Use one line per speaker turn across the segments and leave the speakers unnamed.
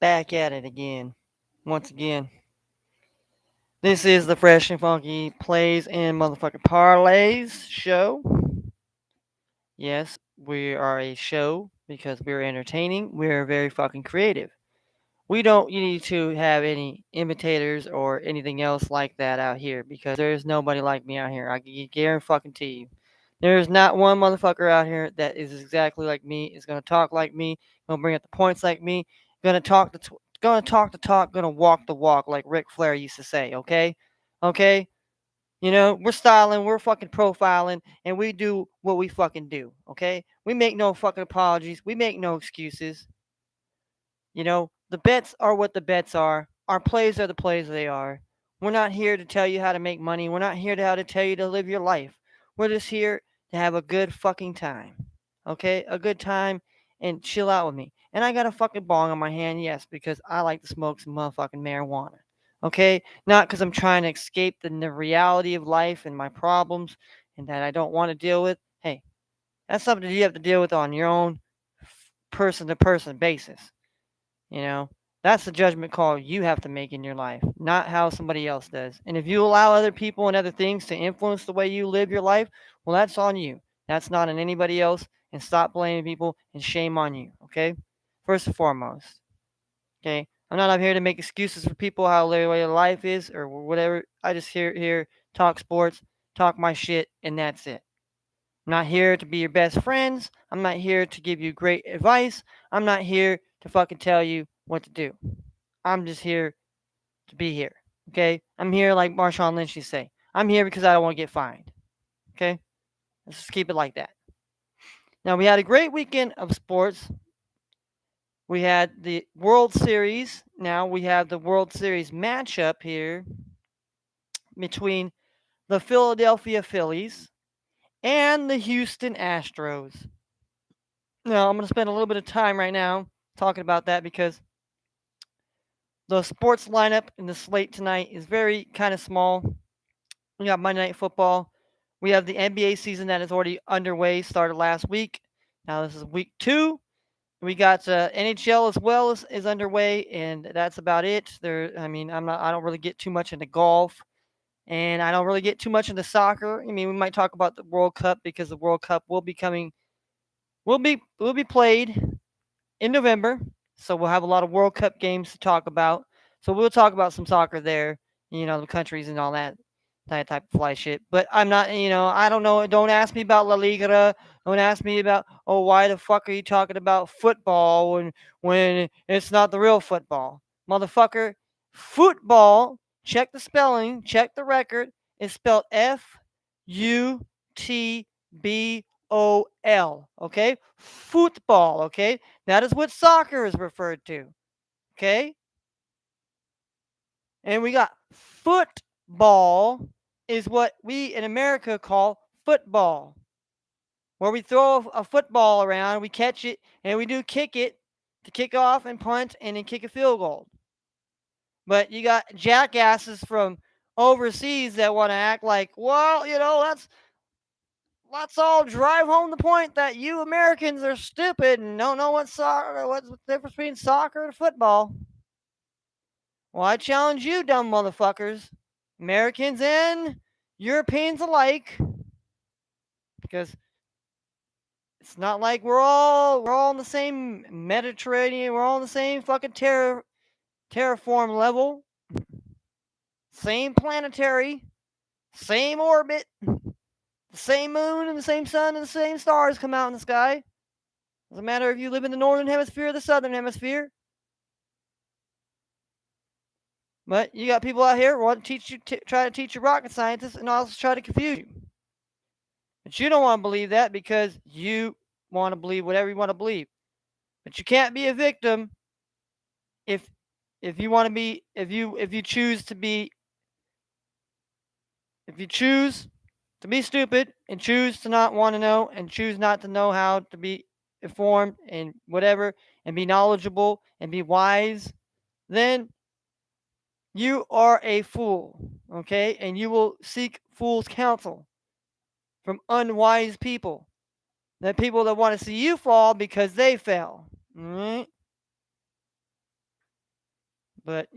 back at it again. Once again. This is the Fresh and Funky Plays and Motherfucking Parlayz show. Yes, we are a show because we're entertaining. We're very fucking creative. We don't need to have any imitators or anything else like that out here because there's nobody like me out here. I can guarantee you. There's not one motherfucker out here that is exactly like me, is gonna talk like me, gonna bring up the points like me, gonna talk the talk, gonna walk the walk like Ric Flair used to say. Okay, okay. You know, we're styling, we're fucking profiling, and we do what we fucking do. Okay, we make no fucking apologies, we make no excuses. You know, the bets are what the bets are. Our plays are the plays they are. We're not here to tell you how to make money. We're not here to how to tell you to live your life. We're just here to have a good fucking time. Okay? A good time and chill out with me. And I got a fucking bong in my hand, yes, because I like to smoke some motherfucking marijuana. Okay? Not because I'm trying to escape the reality of life and my problems and that I don't want to deal with. Hey, that's something you have to deal with on your own person to person basis. You know, that's the judgment call you have to make in your life, not how somebody else does. And if you allow other people and other things to influence the way you live your life, well, that's on you. That's not on anybody else. And stop blaming people and shame on you. Okay? First and foremost. Okay? I'm not up here to make excuses for people how their way of life is or whatever. I just here talk sports, talk my shit, and that's it. I'm not here to be your best friends. I'm not here to give you great advice. I'm not here to fucking tell you what to do. I'm just here to be here. Okay? I'm here like Marshawn Lynch used to say. I'm here because I don't want to get fined. Okay? Let's just keep it like that. Now, we had a great weekend of sports. We had the World Series. Now we have the World Series matchup here between the Philadelphia Phillies and the Houston Astros. Now, I'm going to spend a little bit of time right now talking about that because the sports lineup in the slate tonight is very kind of small. We got Monday Night Football. We have the NBA season that is already underway, started last week. Now this is week 2. We got NHL as well is underway, and that's about it. I don't really get too much into golf, and I don't really get too much into soccer. I mean, we might talk about the World Cup because the World Cup will be played in November. So we'll have a lot of World Cup games to talk about. So we'll talk about some soccer there, the countries and all that type of fly shit. But I'm not, I don't know. Don't ask me about La Liga. Don't ask me about, oh, why the fuck are you talking about football when it's not the real football, motherfucker? Football. Check the spelling. Check the record. It's spelled FUTBOL. Okay, football. Okay, that is what soccer is referred to. Okay, and we got football is what we in America call football, where we throw a football around, we catch it, and we do kick it to kick off and punt and then kick a field goal. But you got jackasses from overseas that want to act like, well, let's all drive home the point that you Americans are stupid and don't know what's the difference between soccer and football. Well, I challenge you, dumb motherfuckers, Americans and Europeans alike, because it's not like we're all on the same Mediterranean, we're all on the same fucking terraform level, same planetary, same orbit, the same moon and the same sun and the same stars come out in the sky. Doesn't matter if you live in the northern hemisphere or the southern hemisphere. But you got people out here who want to teach you, try to teach you rocket scientists, and also try to confuse you. But you don't want to believe that because you want to believe whatever you want to believe. But you can't be a victim if you want to be if you choose to be if you choose to be stupid and choose to not want to know and choose not to know how to be informed and whatever and be knowledgeable and be wise, then you are a fool, okay? And you will seek fool's counsel from unwise people. The people that want to see you fall because they fell. All right? But,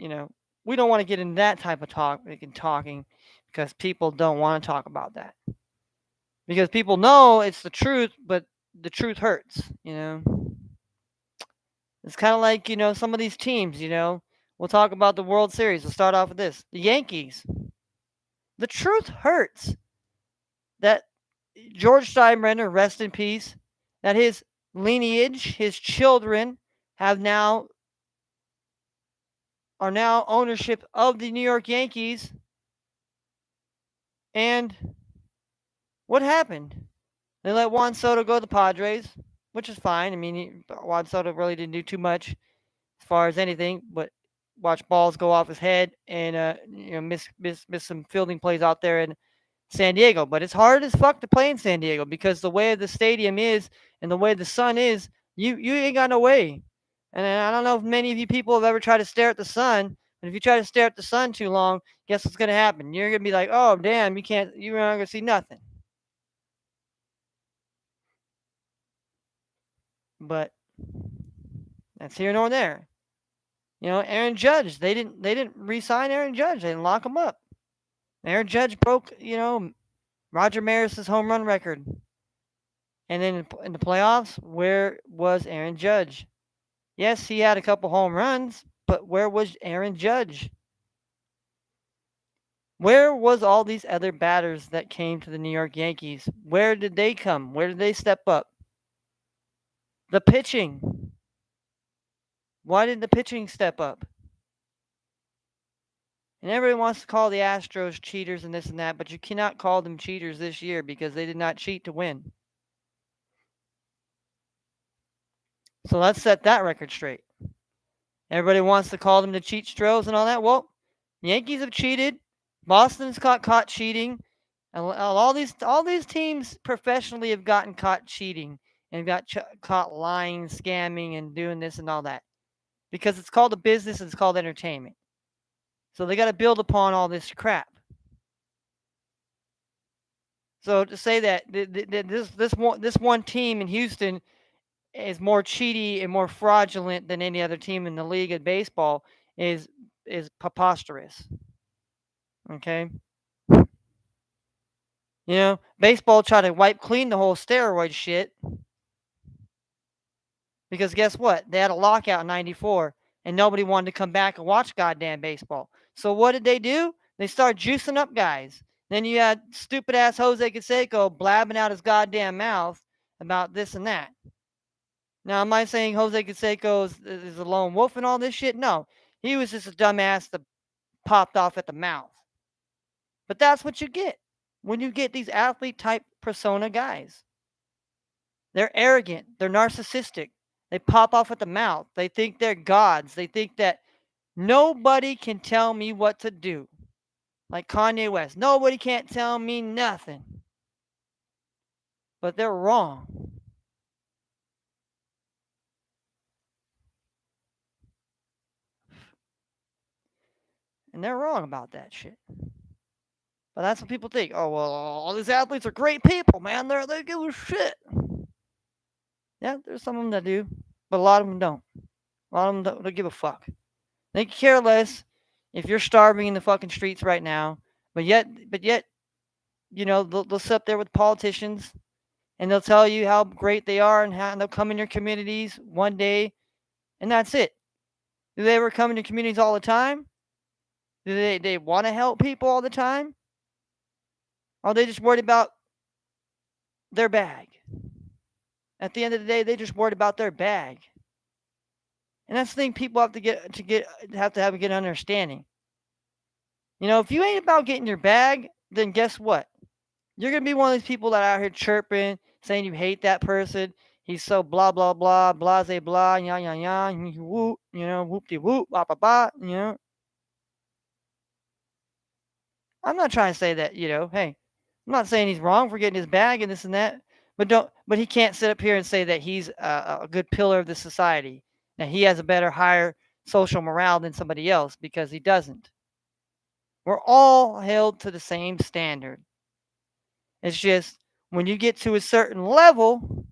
we don't want to get into that type of talking because people don't want to talk about that. Because people know it's the truth, but the truth hurts. It's kind of like, some of these teams. We'll talk about the World Series. We'll start off with this. The Yankees. The truth hurts that George Steinbrenner, rest in peace, that his lineage, his children are now ownership of the New York Yankees. And what happened? They let Juan Soto go to the Padres, which is fine. I mean, Juan Soto really didn't do too much as far as anything, but watch balls go off his head and miss some fielding plays out there in San Diego. But it's hard as fuck to play in San Diego because the way the stadium is and the way the sun is, you ain't got no way. And I don't know if many of you people have ever tried to stare at the sun. But if you try to stare at the sun too long, guess what's gonna happen? You're gonna be like, oh damn, you're not gonna see nothing. But that's here nor there. Aaron Judge, they didn't re-sign Aaron Judge. They didn't lock him up. Aaron Judge broke, Roger Maris's home run record. And then in the playoffs, where was Aaron Judge? Yes, he had a couple home runs, but where was Aaron Judge? Where was all these other batters that came to the New York Yankees? Where did they come? Where did they step up? The pitching. Why didn't the pitching step up? And everybody wants to call the Astros cheaters and this and that, but you cannot call them cheaters this year because they did not cheat to win. So let's set that record straight. Everybody wants to call them the cheat stros and all that. Well, Yankees have cheated. Boston's caught cheating. And all these teams professionally have gotten caught cheating and caught lying, scamming, and doing this and all that. Because it's called a business and it's called entertainment. So they got to build upon all this crap. So to say that this one team in Houston is more cheaty and more fraudulent than any other team in the league of baseball is preposterous. Okay? Baseball tried to wipe clean the whole steroid shit. Because guess what? They had a lockout in 94 and nobody wanted to come back and watch goddamn baseball. So what did they do? They started juicing up guys. Then you had stupid ass Jose Canseco blabbing out his goddamn mouth about this and that. Now, am I saying Jose Canseco is a lone wolf and all this shit? No. He was just a dumbass that popped off at the mouth. But that's what you get when you get these athlete type persona guys. They're arrogant. They're narcissistic. They pop off at the mouth. They think they're gods. They think that nobody can tell me what to do. Like Kanye West. Nobody can't tell me nothing. But they're wrong. And they're wrong about that shit. But that's what people think. Oh, well, all these athletes are great people, man. They give a shit. Yeah, there's some of them that do. But a lot of them don't. A lot of them don't give a fuck. They care less if you're starving in the fucking streets right now. But yet, they'll sit up there with politicians and they'll tell you how great they are and they'll come in your communities one day and that's it. Do they ever come into communities all the time? Do they want to help people all the time? Or are they just worried about their bag? At the end of the day, they just worried about their bag. And that's the thing people have to have a good understanding. If you ain't about getting your bag, then guess what? You're going to be one of these people that are out here chirping, saying you hate that person. He's so blah, blah, blah, blase, blah, ya, ya, ya, whoop, whoop-de-whoop, blah, blah, blah, I'm not trying to say that, hey, I'm not saying he's wrong for getting his bag and this and that, but he can't sit up here and say that he's a good pillar of the society, that he has a better, higher social morale than somebody else, because he doesn't. We're all held to the same standard. It's just when you get to a certain level,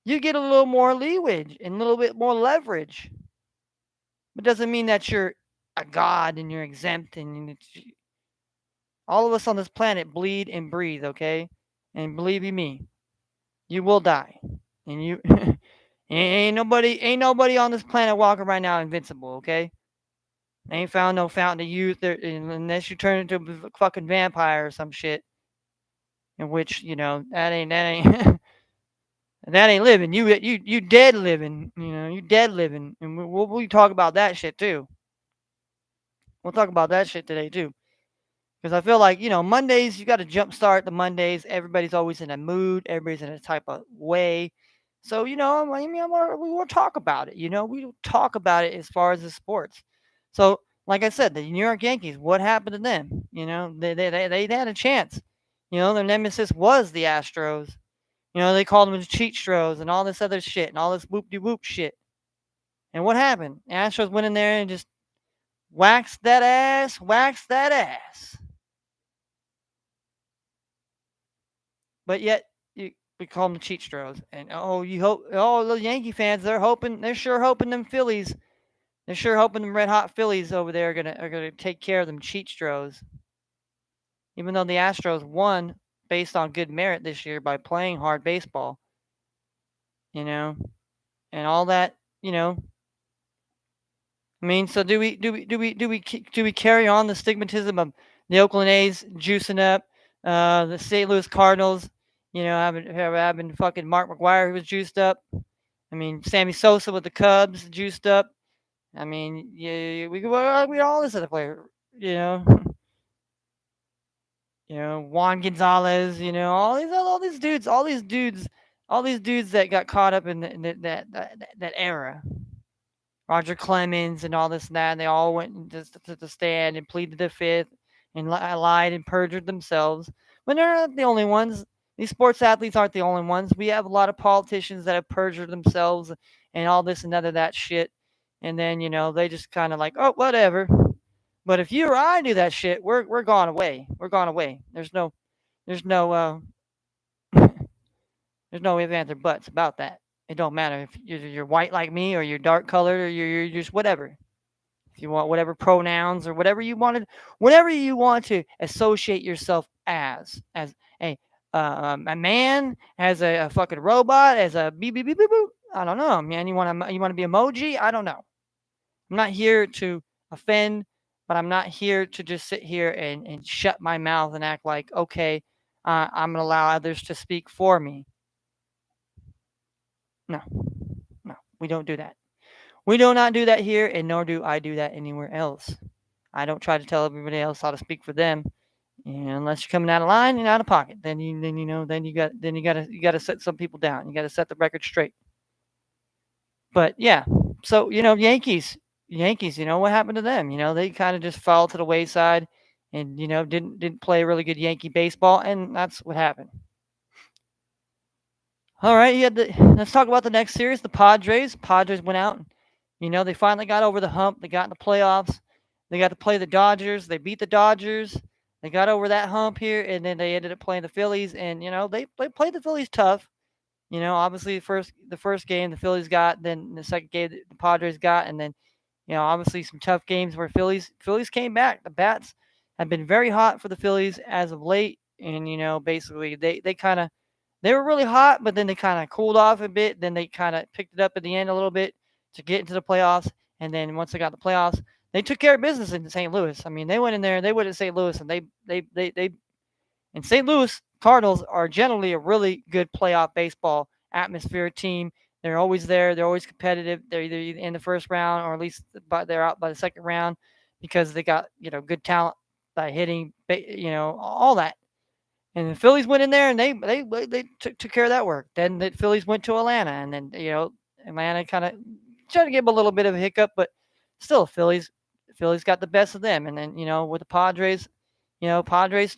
you get a little more leeway and a little bit more leverage. But doesn't mean that you're a god and you're exempt. And all of us on this planet bleed and breathe, okay? And believe you me, you will die. And you ain't nobody on this planet walking right now invincible, okay? Ain't found no fountain of youth there, unless you turn into a fucking vampire or some shit. In which, that ain't that ain't living. You dead living. You dead living. And we'll talk about that shit too. We'll talk about that shit today too. Because I feel like, Mondays, you got to jumpstart the Mondays. Everybody's always in a mood. Everybody's in a type of way. So, we will talk about it. We will talk about it as far as the sports. So, like I said, the New York Yankees, what happened to them? They had a chance. Their nemesis was the Astros. They called them the cheat stros and all this other shit and all this whoop-de-whoop shit. And what happened? The Astros went in there and just waxed that ass. But yet we call them the cheat stros. And the Yankee fans, they're sure hoping them Phillies, they're sure hoping them red hot Phillies over there are gonna take care of them cheat stros. Even though the Astros won based on good merit this year by playing hard baseball, and all that, I mean, so do we carry on the stigmatism of the Oakland A's juicing up, the St. Louis Cardinals, having fucking Mark McGwire who was juiced up. I mean, Sammy Sosa with the Cubs juiced up. I mean, yeah, we all this other player, you know, Juan Gonzalez, all these dudes, all these dudes that got caught up in that era. Roger Clemens and all this and that, and they all went to the stand and pleaded the fifth and lied and perjured themselves. But they're not the only ones. These sports athletes aren't the only ones. We have a lot of politicians that have perjured themselves and all this and none of that shit. And then, they just kind of like, oh, whatever. But if you or I do that shit, we're gone away. We're gone away. There's no there's no ifs, ands, or buts about that. It don't matter if you're white like me or you're dark colored or you're just whatever. If you want whatever pronouns or whatever you want to associate yourself as a man, as a fucking robot, as a beep beep beep beep boop. I don't know, man. You want to be emoji? I don't know. I'm not here to offend, but I'm not here to just sit here and shut my mouth and act like, okay, I'm gonna allow others to speak for me. No, no, we don't do that. We do not do that here, and nor do I do that anywhere else. I don't try to tell everybody else how to speak for them, unless you're coming out of line and out of pocket. Then you gotta set some people down. You gotta set the record straight. But yeah, so Yankees. What happened to them? They kind of just fell to the wayside, and didn't play really good Yankee baseball, and that's what happened. All right, let's talk about the next series, the Padres. Padres went out. They finally got over the hump. They got in the playoffs. They got to play the Dodgers. They beat the Dodgers. They got over that hump here, and then they ended up playing the Phillies. And they played the Phillies tough. Obviously the first game the Phillies got, then the second game the Padres got, and then obviously some tough games where Phillies came back. The bats have been very hot for the Phillies as of late, and basically they were really hot, but then they kind of cooled off a bit. Then they kind of picked it up at the end a little bit to get into the playoffs. And then once they got the playoffs, they took care of business in St. Louis. I mean, they went in there, they went to St. Louis, and they and St. Louis Cardinals are generally a really good playoff baseball atmosphere team. They're always there. They're always competitive. They're either in the first round or at least they're out by the second round because they got good talent by hitting, all that. And the Phillies went in there and they took care of that work. Then the Phillies went to Atlanta, and then Atlanta kind of tried to give them a little bit of a hiccup, but still Phillies got the best of them. And then with the Padres, Padres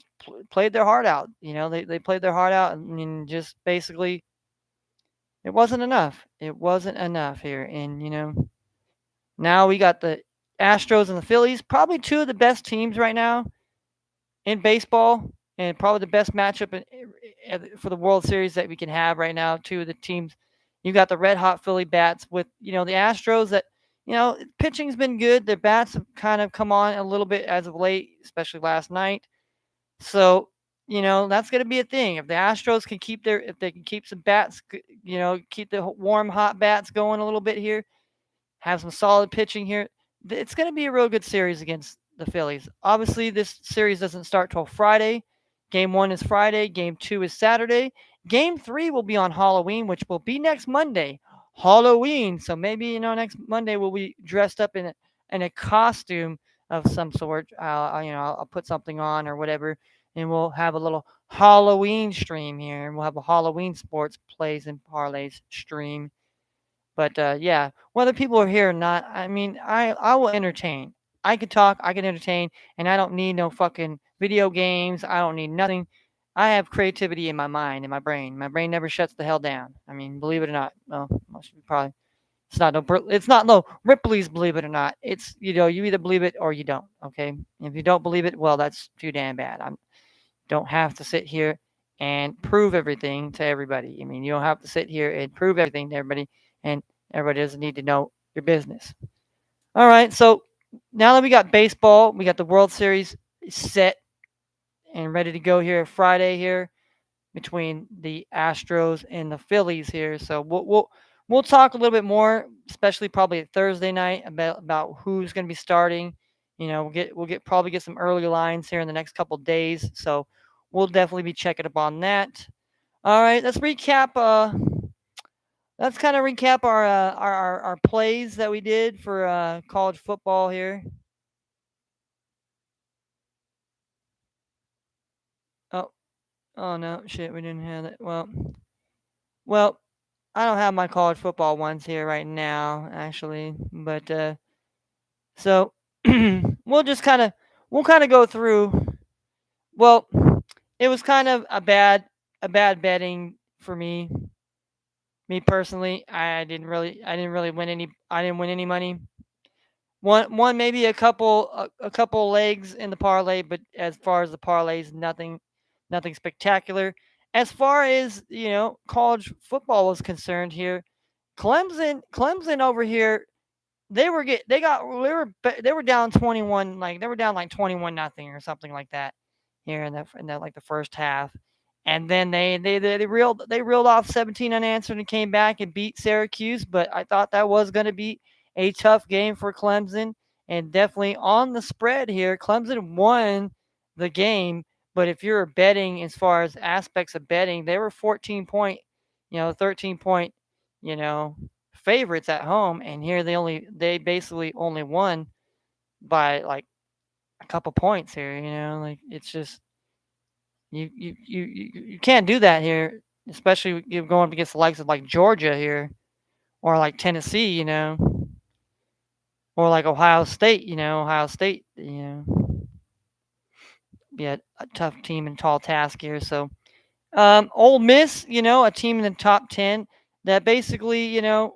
played their heart out. They played their heart out, and just basically it wasn't enough. It wasn't enough here, and now we got the Astros and the Phillies, probably two of the best teams right now in baseball, and probably the best matchup for the World Series that we can have right now. Two of the teams, you got the red hot Philly bats with the Astros that pitching's been good. Their bats have kind of come on a little bit as of late, especially last night. So, that's going to be a thing. If the Astros can if they can keep some bats, keep the warm, hot bats going a little bit here, have some solid pitching here. It's going to be a real good series against the Phillies. Obviously, this series doesn't start till Friday. Game 1 is Friday. Game 2 is Saturday. Game 3 will be on Halloween, which will be next Monday. Halloween. So maybe, next Monday we'll be dressed up in a costume of some sort. I'll put something on or whatever, and we'll have a little Halloween stream here, and we'll have a Halloween sports plays and parlays stream. But yeah, whether people are here or not, I mean, I will entertain. I can talk, I can entertain, and I don't need no fucking video games. I don't need nothing. I have creativity in my mind, in my brain. My brain never shuts the hell down. I mean, believe it or not. Well, most of you probably it's not no Ripley's believe it or not. It's you either believe it or you don't. Okay, if you don't believe it, well, that's too damn bad. I don't have to sit here and prove everything to everybody. I mean, you don't have to sit here and prove everything to everybody, and everybody doesn't need to know your business. All right, so now that we got baseball, we got the World Series set and ready to go here Friday here between the Astros and the Phillies here. So we'll talk a little bit more, especially probably Thursday night about who's going to be starting. We'll get some early lines here in the next couple days. So we'll definitely be checking up on that. All right, let's recap. Let's kind of recap our plays that we did for college football here. Oh, oh no, shit, we didn't have that. Well, I don't have my college football ones here right now, actually, but so we'll kind of go through. Well, it was kind of a bad betting for me personally. I didn't really win any money. One maybe a couple legs in the parlay, but as far as the parlays, nothing spectacular. As far as college football was concerned here, Clemson over here, they were down 21, like they were down like 21 nothing or something like that here in that like the first half. And then they reeled off 17 unanswered and came back and beat Syracuse, but I thought that was going to be a tough game for Clemson, and definitely on the spread here Clemson won the game. But if you're betting as far as aspects of betting, they were 14 point, 13 point, you know, favorites at home, and here they basically only won by like a couple points here. Like it's just you can't do that here, especially you're going up against the likes of like Georgia here or like Tennessee, or like Ohio State. Ohio State, be a tough team and tall task here. So Ole Miss, a team in the top 10 that basically, I don't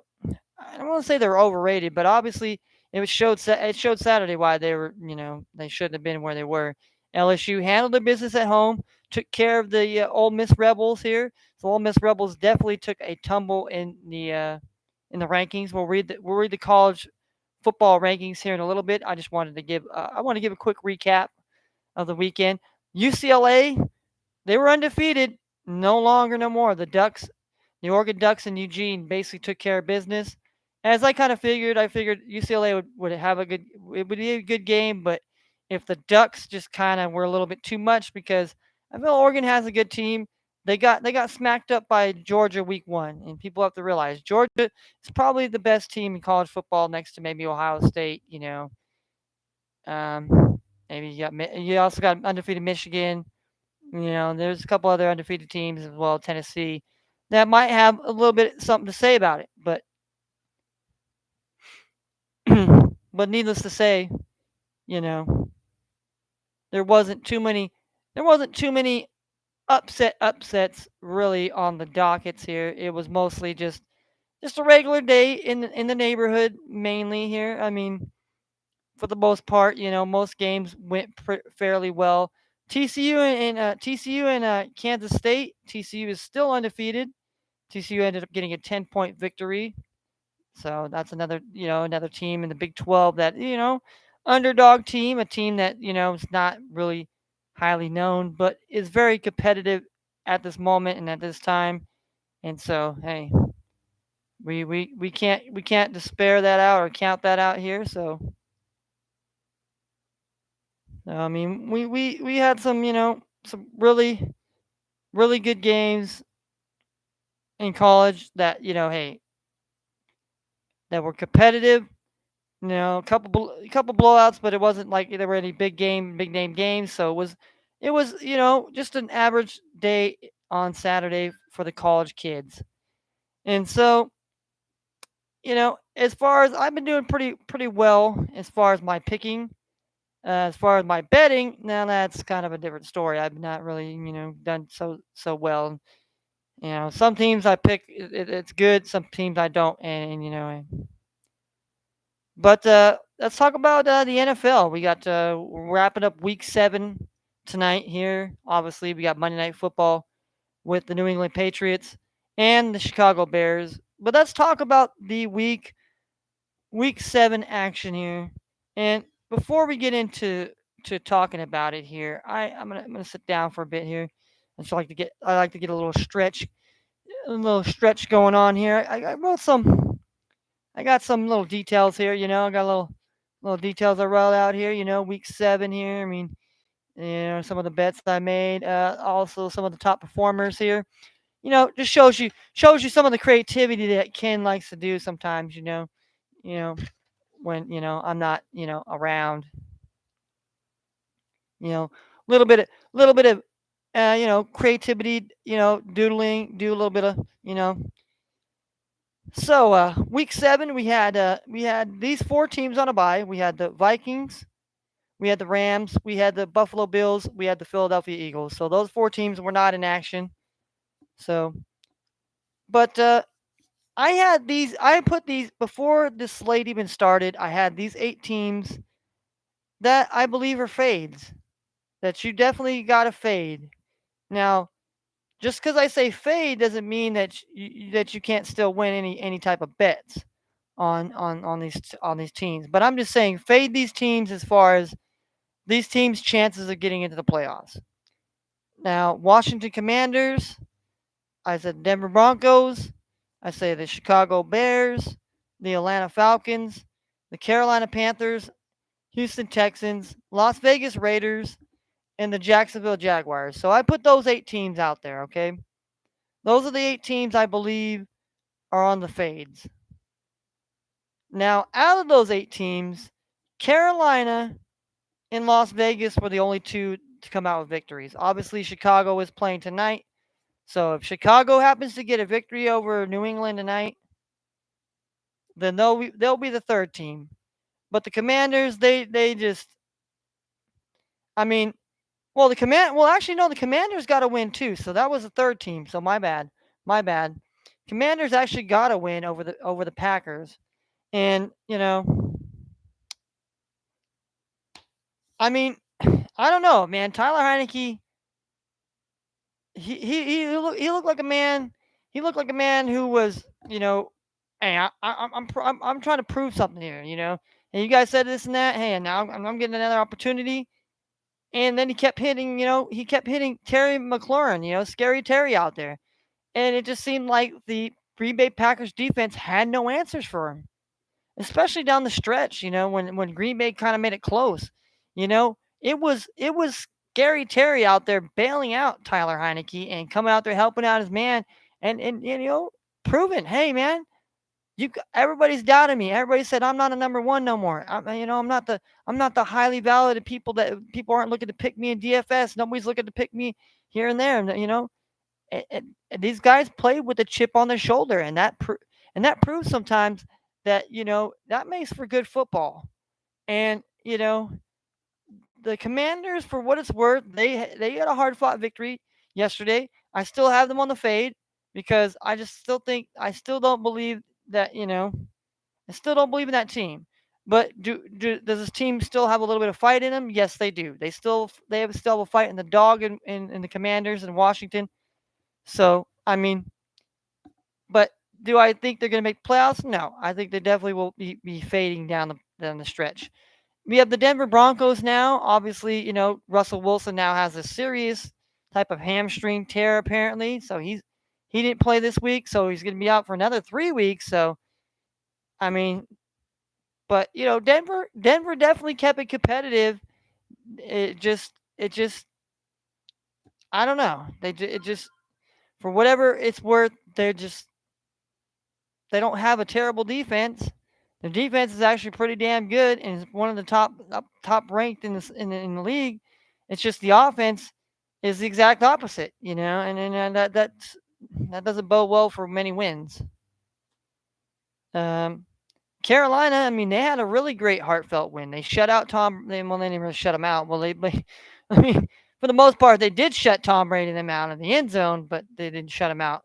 want to say they're overrated, but obviously it showed Saturday why they shouldn't have been where they were. LSU handled their business at home, took care of the Ole Miss Rebels here. So Ole Miss Rebels definitely took a tumble in the rankings. We'll read the college football rankings here in a little bit. I just wanted to give a quick recap of the weekend. UCLA, they were undefeated, no longer, no more. The Oregon Ducks in Eugene basically took care of business. As I kind of figured, UCLA would have it would be a good game, but if the Ducks just kind of were a little bit too much, because I feel Oregon has a good team. They got smacked up by Georgia week 1, and people have to realize Georgia is probably the best team in college football next to maybe Ohio State. Maybe you also got undefeated Michigan. There's a couple other undefeated teams as well, Tennessee, that might have a little bit something to say about it. But but needless to say, you know, there wasn't too many upsets really on the dockets here. It was mostly just a regular day in the neighborhood mainly here. I mean, for the most part, most games went fairly well. TCU and Kansas State. TCU is still undefeated. TCU ended up getting a 10-point victory. So that's another team in the Big 12 that, underdog team, a team that, is not really highly known, but is very competitive at this moment and at this time. And so, hey, we can't despair that out or count that out here. So, I mean, we had some really good games in college that, hey, that were competitive. A couple blowouts, but it wasn't like there were any big name games. So it was just an average day on Saturday for the college kids. And so, as far as I've been doing pretty well as far as my picking, as far as my betting, now that's kind of a different story. I've not really done so well. Some teams I pick, it's good. Some teams I don't, and but let's talk about the NFL. We got wrapping up Week 7 tonight here. Obviously, we got Monday Night Football with the New England Patriots and the Chicago Bears. But let's talk about the Week 7 action here. And before we get into talking about it here, I'm gonna sit down for a bit here. I like to get a little stretch going on here. I wrote some. I got some little details here. I got little details I wrote out here. Week 7 here. I mean, some of the bets I made. Also some of the top performers here. Just shows you some of the creativity that Ken likes to do sometimes. You know when I'm not around. Little bit of creativity. Doodling. Do a little bit of. So week 7 we had these 4 teams on a bye. We had the Vikings, we had the Rams, we had the Buffalo Bills, we had the Philadelphia Eagles. So those 4 teams were not in action. So, but I put these before the slate even started. I had these 8 teams that I believe are fades that you definitely got to fade. Now, just because I say fade doesn't mean that you can't still win any type of bets on these teams. But I'm just saying fade these teams as far as these teams' chances of getting into the playoffs. Now, Washington Commanders, I said Denver Broncos, I say the Chicago Bears, the Atlanta Falcons, the Carolina Panthers, Houston Texans, Las Vegas Raiders, and the Jacksonville Jaguars. So I put those 8 teams out there, okay? Those are the 8 teams I believe are on the fades. Now, out of those 8 teams, Carolina and Las Vegas were the only 2 to come out with victories. Obviously, Chicago is playing tonight. So if Chicago happens to get a victory over New England tonight, then they'll be the 3rd team. But the Commanders, they just, I mean, actually no, the Commanders got to win too. So that was the 3rd team. So my bad. Commanders actually got a win over the Packers, and I mean, I don't know, man. Tyler Heineke, he looked like a man. He looked like a man who was, hey, I'm trying to prove something here, And you guys said this and that. Hey, and now I'm getting another opportunity. And then he kept hitting Terry McLaurin, Scary Terry out there, and it just seemed like the Green Bay Packers defense had no answers for him, especially down the stretch. When Green Bay kind of made it close. It was Scary Terry out there bailing out Tyler Heineke and coming out there helping out his man and proving, hey man, everybody's doubting me. Everybody said I'm not a number 1 no more. I'm not the highly validated people that people aren't looking to pick me in DFS. Nobody's looking to pick me here and there. And these guys play with a chip on their shoulder, and that proves sometimes that that makes for good football. And the Commanders, for what it's worth, they got a hard fought victory yesterday. I still have them on the fade because I still don't believe that I still don't believe in that team. But does this team still have a little bit of fight in them? Yes, they do. They still have a fight in the dog in the Commanders in Washington. So I mean, but Do I think they're going to make playoffs? No, I think they definitely will be fading down the stretch. We have the Denver Broncos now. Obviously, Russell Wilson now has a serious type of hamstring tear apparently, so he didn't play this week, so he's going to be out for another 3 weeks. So I mean, but Denver definitely kept it competitive. It just I don't know. It just for whatever it's worth, they don't have a terrible defense. Their defense is actually pretty damn good and is one of the top ranked in the league. It's just the offense is the exact opposite, and that doesn't bode well for many wins. Um, Carolina, I mean, they had a really great heartfelt win. They shut out Tom. They didn't really shut him out. Well, I mean, for the most part, they did shut Tom Brady and them out in the end zone, but they didn't shut him out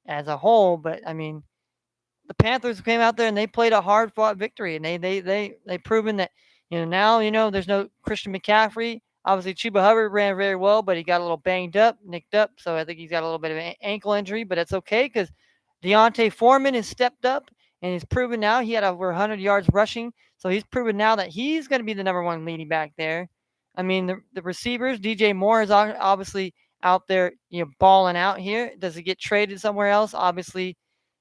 as a whole. But I mean, the Panthers came out there and they played a hard fought victory, and they proven that now there's no Christian McCaffrey. Obviously, Chuba Hubbard ran very well, but he got a little banged up, nicked up, so I think he's got a little bit of an ankle injury, but it's okay because Deontay Foreman has stepped up and he's proven now he had over 100 yards rushing, so he's proven now that he's going to be the number one leading back there. I mean, the receivers, DJ Moore is obviously out there, balling out here. Does he get traded somewhere else? Obviously,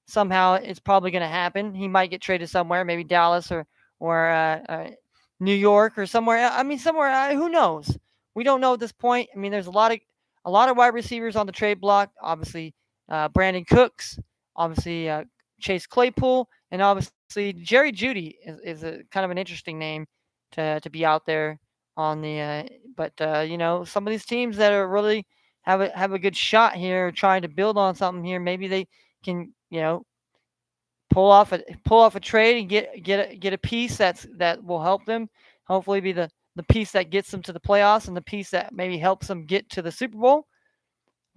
somehow it's probably going to happen. He might get traded somewhere, maybe Dallas or New York or somewhere. I mean, somewhere. Who knows? We don't know at this point. I mean, there's a lot of wide receivers on the trade block. Obviously, Brandon Cooks, obviously Chase Claypool, and obviously Jerry Jeudy is a kind of an interesting name to be out there on the. But some of these teams that are really have a good shot here, trying to build on something here. Maybe they can pull off a trade and get a piece that will help them. Hopefully, be the piece that gets them to the playoffs and the piece that maybe helps them get to the Super Bowl.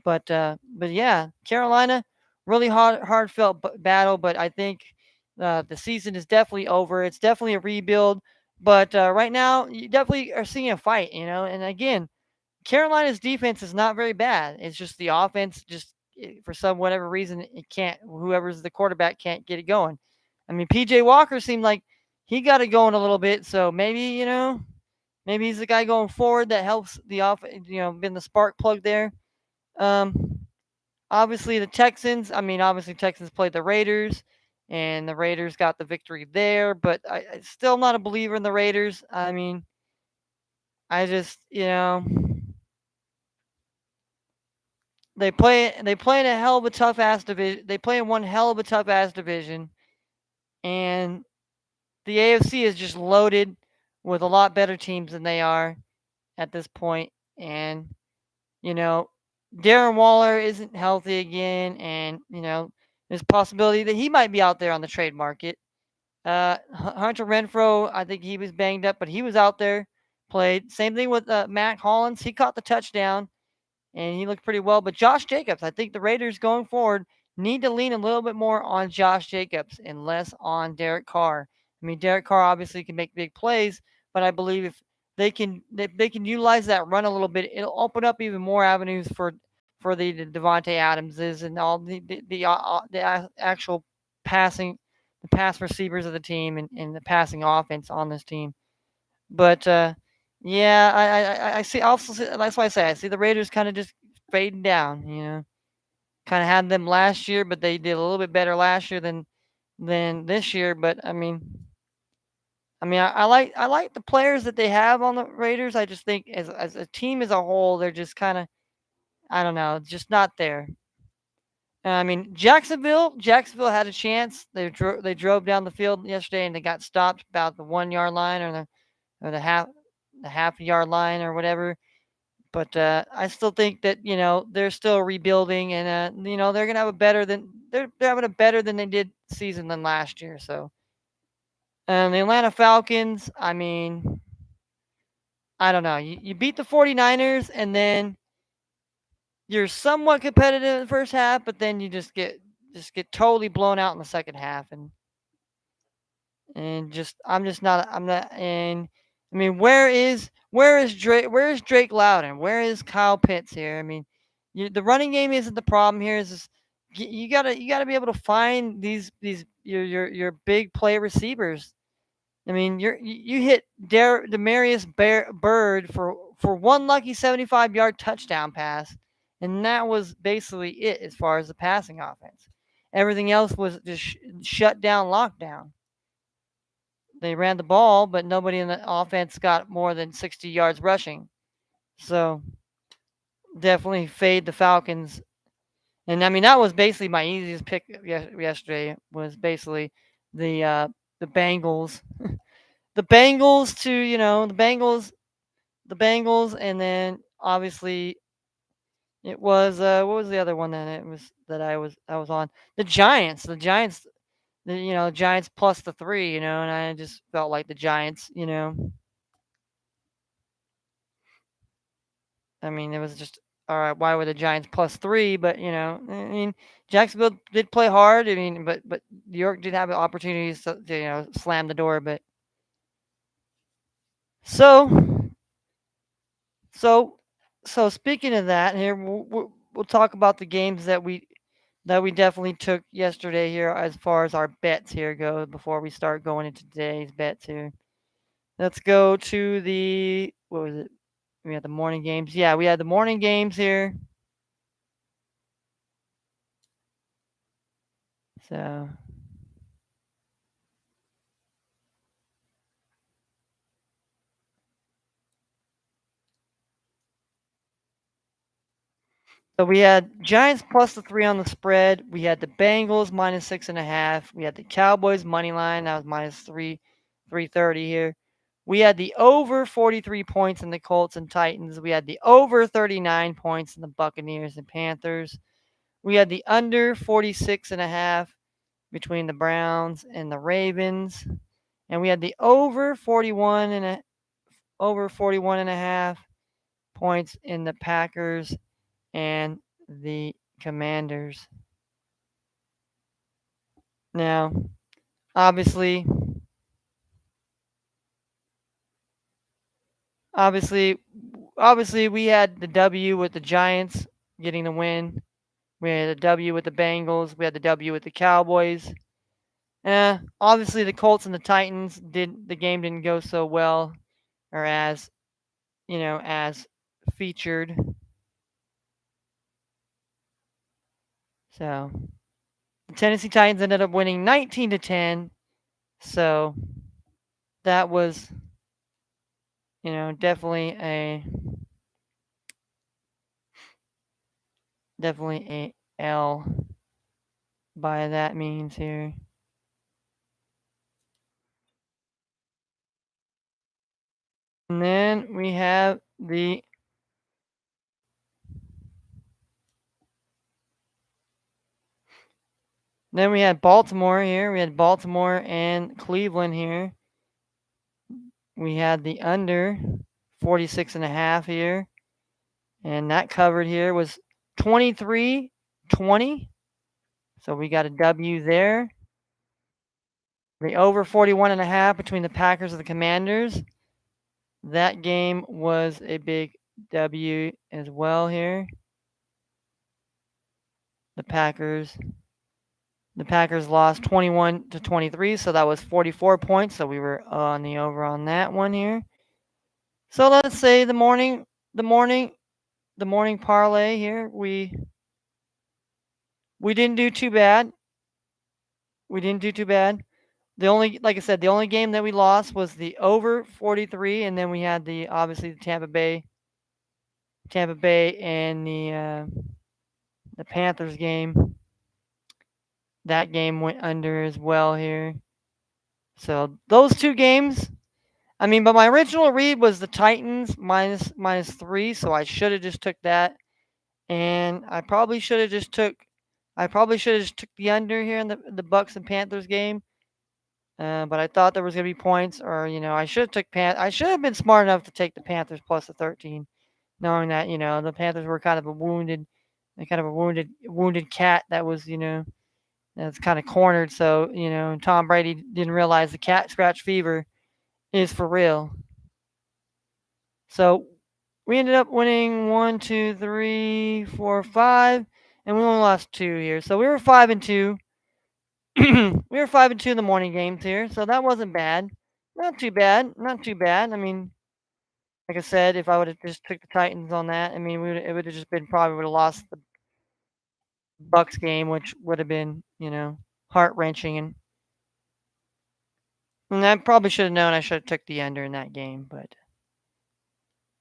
But yeah, Carolina, really heartfelt battle. But I think the season is definitely over. It's definitely a rebuild. But right now, you definitely are seeing a fight. And again, Carolina's defense is not very bad. It's just the offense, just for some whatever reason, it can't. Whoever's the quarterback can't get it going. I mean, PJ Walker seemed like he got it going a little bit. So maybe he's the guy going forward that helps the offense. Been the spark plug there. Um, Obviously the Texans. I mean, obviously Texans played the Raiders, and the Raiders got the victory there. But I still not a believer in the Raiders. I mean, I just they play in a hell of a tough ass division. They play in one hell of a tough ass division, and the AFC is just loaded with a lot better teams than they are at this point. And you know, Darren Waller isn't healthy again, and there's a possibility that he might be out there on the trade market. Hunter Renfro, I think he was banged up, but he was out there, played. Same thing with Matt Hollins. He caught the touchdown and he looked pretty well. But Josh Jacobs, I think the Raiders going forward need to lean a little bit more on Josh Jacobs and less on Derek Carr. I mean, Derek Carr obviously can make big plays, but I believe if they can utilize that run a little bit, it'll open up even more avenues for the Devontae Adamses and all the actual passing, the pass receivers of the team and the passing offense on this team. But yeah, I see. Also, that's why I say I see the Raiders kind of just fading down. Kind of had them last year, but they did a little bit better last year than this year. But I mean, I like the players that they have on the Raiders. I just think as a team as a whole, they're just kind of, I don't know, just not there. I mean, Jacksonville had a chance. They drove down the field yesterday and they got stopped about the 1 yard line or the half yard line or whatever. But I still think that they're still rebuilding, and they're gonna have a better than they're having a better than they did season than last year. So the Atlanta Falcons, I mean, I don't know. You beat the 49ers, and then you're somewhat competitive in the first half, but then you just get totally blown out in the second half, and just I'm not. And I mean, where is Drake Loudon? Where is Kyle Pitts here? I mean, the running game isn't the problem here. Is you gotta be able to find these your big play receivers. I mean, you hit Demarius Bird for one lucky 75-yard touchdown pass, and that was basically it as far as the passing offense. Everything else was just shut down, lockdown. They ran the ball, but nobody in the offense got more than 60 yards rushing. So definitely fade the Falcons. And I mean, that was basically my easiest pick yesterday. Was basically the Bengals, the Bengals to the Bengals, and then obviously it was what was the other one that it was that I was on? The Giants. The Giants. The Giants plus the 3. And I just felt like the Giants. I mean, it was just all right. Why were the Giants plus 3? But I mean, Jacksonville did play hard. I mean, but New York did have opportunities to slam the door. But so so so speaking of that, here we'll talk about the games that we definitely took yesterday here as far as our bets here go before we start going into today's bets here. Let's go to the what was it? We had the morning games. Yeah, we had the morning games here. So So we had Giants plus the 3 on the spread. We had the Bengals minus 6.5. We had the Cowboys money line. That was minus 330 here. We had the over 43 points in the Colts and Titans. We had the over 39 points in the Buccaneers and Panthers. We had the under 46.5 between the Browns and the Ravens. And we had the over 41.5 points in the Packers and the Commanders. Now, obviously, obviously, obviously, we had the W with the Giants getting the win. We had the W with the Bengals. We had the W with the Cowboys. Obviously, the Colts and the Titans the game didn't go so well, or as featured. So the Tennessee Titans ended up winning 19-10. So that was, definitely a L by that means here. And then we have then we had Baltimore here. We had Baltimore and Cleveland here. We had the under 46.5 here. And that covered here was 23-20. So we got a W there. The over 41.5 between the Packers and the Commanders. That game was a big W as well here. The Packers lost 21-23, so that was 44 points. So we were on the over on that one here. So let's say the morning parlay here. We didn't do too bad. The only, like I said, the only game that we lost was the over 43, and then we had obviously the Tampa Bay and the Panthers game. That game went under as well here. So those two games. I mean, but my original read was the Titans minus 3, so I should have just took that, and I probably should have just took the under here in the Bucks and Panthers game. But I thought there was gonna be points, or I should have been smart enough to take the Panthers plus the 13, knowing that the Panthers were kind of a wounded cat that was that's kind of cornered. So Tom Brady didn't realize the cat scratch fever is for real. So we ended up winning 1, 2, 3, 4, 5. and we only lost 2 here. So we were 5-2. We were 5-2 in the morning games here, so that wasn't bad. Not too bad. Not too bad. I mean, like I said, if I would have just took the Titans on that, I mean, it would have just been probably would have lost the Bucks game, which would have been, heart wrenching, and I probably should have known I should have took the under in that game, but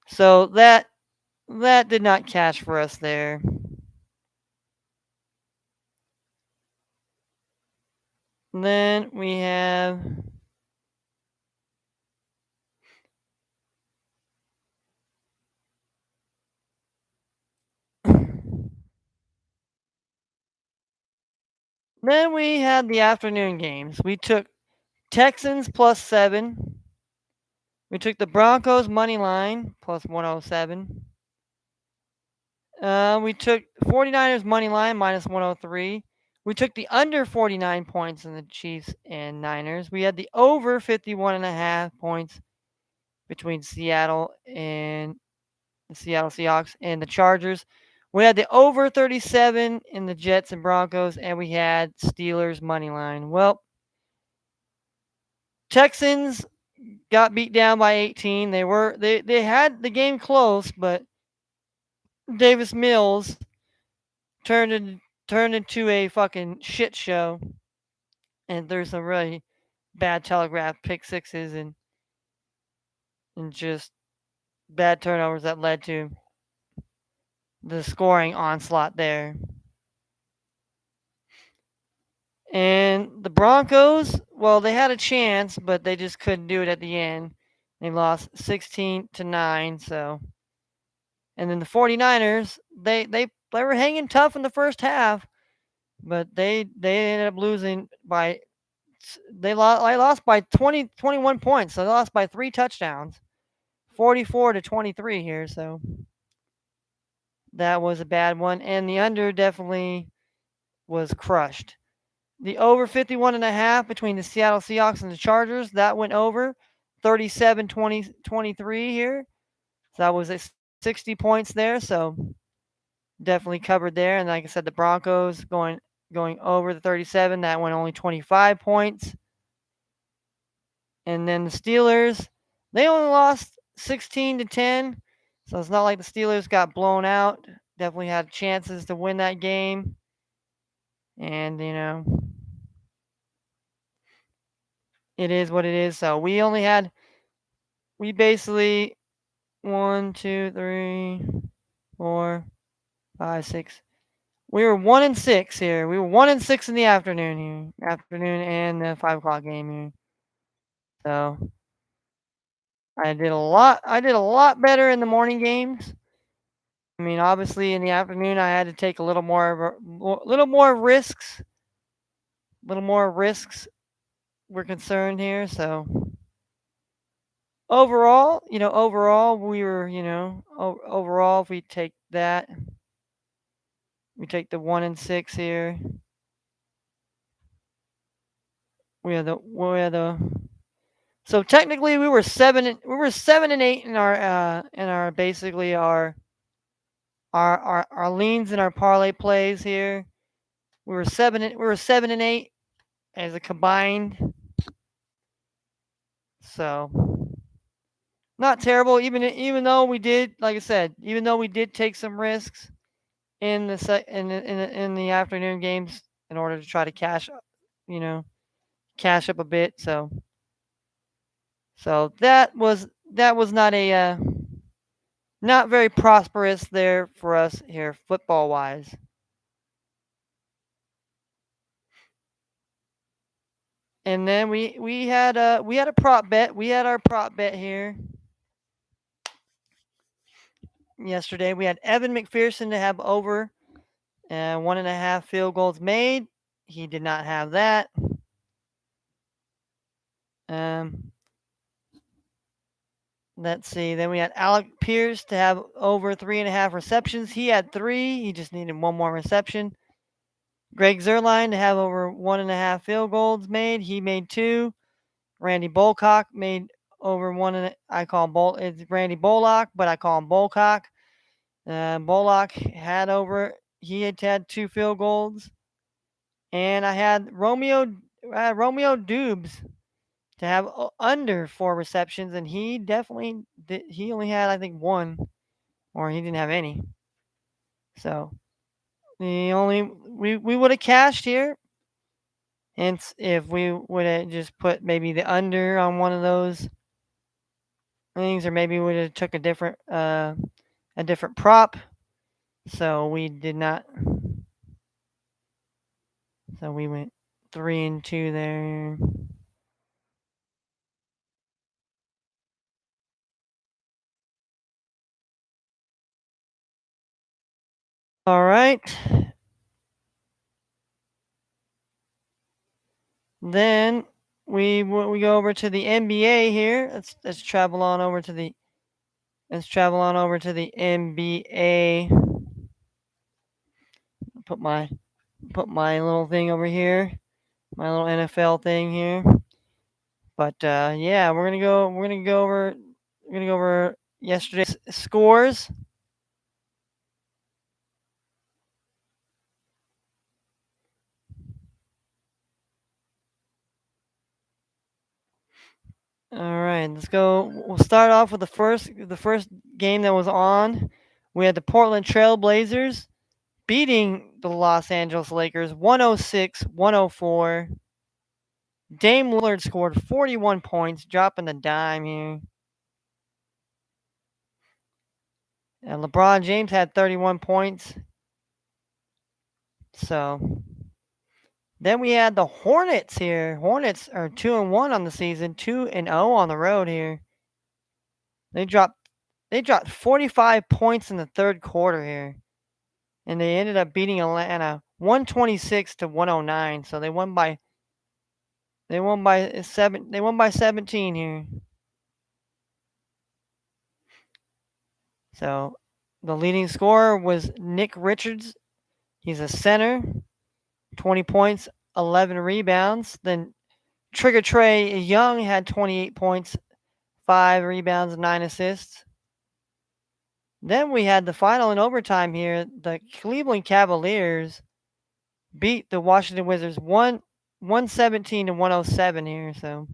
so that did not cash for us there. And then we have then we had the afternoon games. We took Texans +7. We took the Broncos money line +107. We took 49ers money line -103. We took the under 49 points in the Chiefs and Niners. We had the over 51.5 points between Seattle and the Seattle Seahawks and the Chargers. We had the over 37 in the Jets and Broncos, and we had Steelers money line. Well, Texans got beat down by 18. They had the game close, but Davis Mills turned into a fucking shit show, and there's some really bad telegraph pick sixes and just bad turnovers that led to the scoring onslaught there. And the Broncos, well, they had a chance, but they just couldn't do it at the end. They lost 16-9, so. And then the 49ers, they were hanging tough in the first half, but they ended up losing by they lost by 21 points. So they lost by 3 touchdowns. 44-23 here, so that was a bad one, and the under definitely was crushed. The over 51.5 between the Seattle Seahawks and the Chargers, that went over 37-23 here. So that was 60 points there, so definitely covered there. And like I said, the Broncos going over the 37, that went only 25 points. And then the Steelers, they only lost 16-10. So it's not like the Steelers got blown out. Definitely had chances to win that game. And, it is what it is. So we basically 1, 2, 3, 4, 5, 6. We were 1-6 here. We were 1-6 in the afternoon and the 5 o'clock game here. So I did a lot better in the morning games. I mean, obviously in the afternoon I had to take a little more risks. Little more risks were concerned here. So overall, we were, overall if we take that, we take the 1-6 here. So technically we were 7-8 in our basically our leans and our parlay plays here. We were 7-8 as a combined. So not terrible, even though we did, like I said, even though we did take some risks in the afternoon games in order to try to cash up a bit. So that was not very prosperous there for us here football wise. And then we had a prop bet. We had our prop bet here yesterday. We had Evan McPherson to have over 1.5 field goals made. He did not have that. Let's see. Then we had Alec Pierce to have over 3.5 receptions. He had 3. He just needed 1 more reception. Greg Zuerlein to have over 1.5 field goals made. He made 2. Randy Bolcock made over 1. I call him it's Randy Bollock, but I call him Bolcock. Bollock had over. he had 2 field goals, and I had Romeo Dubes to have under 4 receptions, and he definitely did, he only had I think 1, or he didn't have any. So we would have cashed here, and if we would have just put maybe the under on one of those things, or maybe we would have took a different prop. So we did not. So we went 3-2 there. All right. Then we go over to the NBA here. Let's travel on over to the NBA. Put my little thing over here, my little NFL thing here. But yeah, we're gonna go over yesterday's scores. All right, let's go. We'll start off with the first game that was on. We had the Portland Trail Blazers beating the Los Angeles Lakers 106-104. Dame Lillard scored 41 points, dropping the dime here. And LeBron James had 31 points. So then we had the Hornets here. Hornets are 2-1 on the season, 2-0 on the road here. They dropped 45 points in the third quarter here. And they ended up beating Atlanta 126-109. So they won by 17 here. So the leading scorer was Nick Richards. He's a center, 20 points, 11 rebounds. Then Trigger Trey Young had 28 points, 5 rebounds, 9 assists. Then we had the final in overtime here. The Cleveland Cavaliers beat the Washington Wizards 117-107 here. So,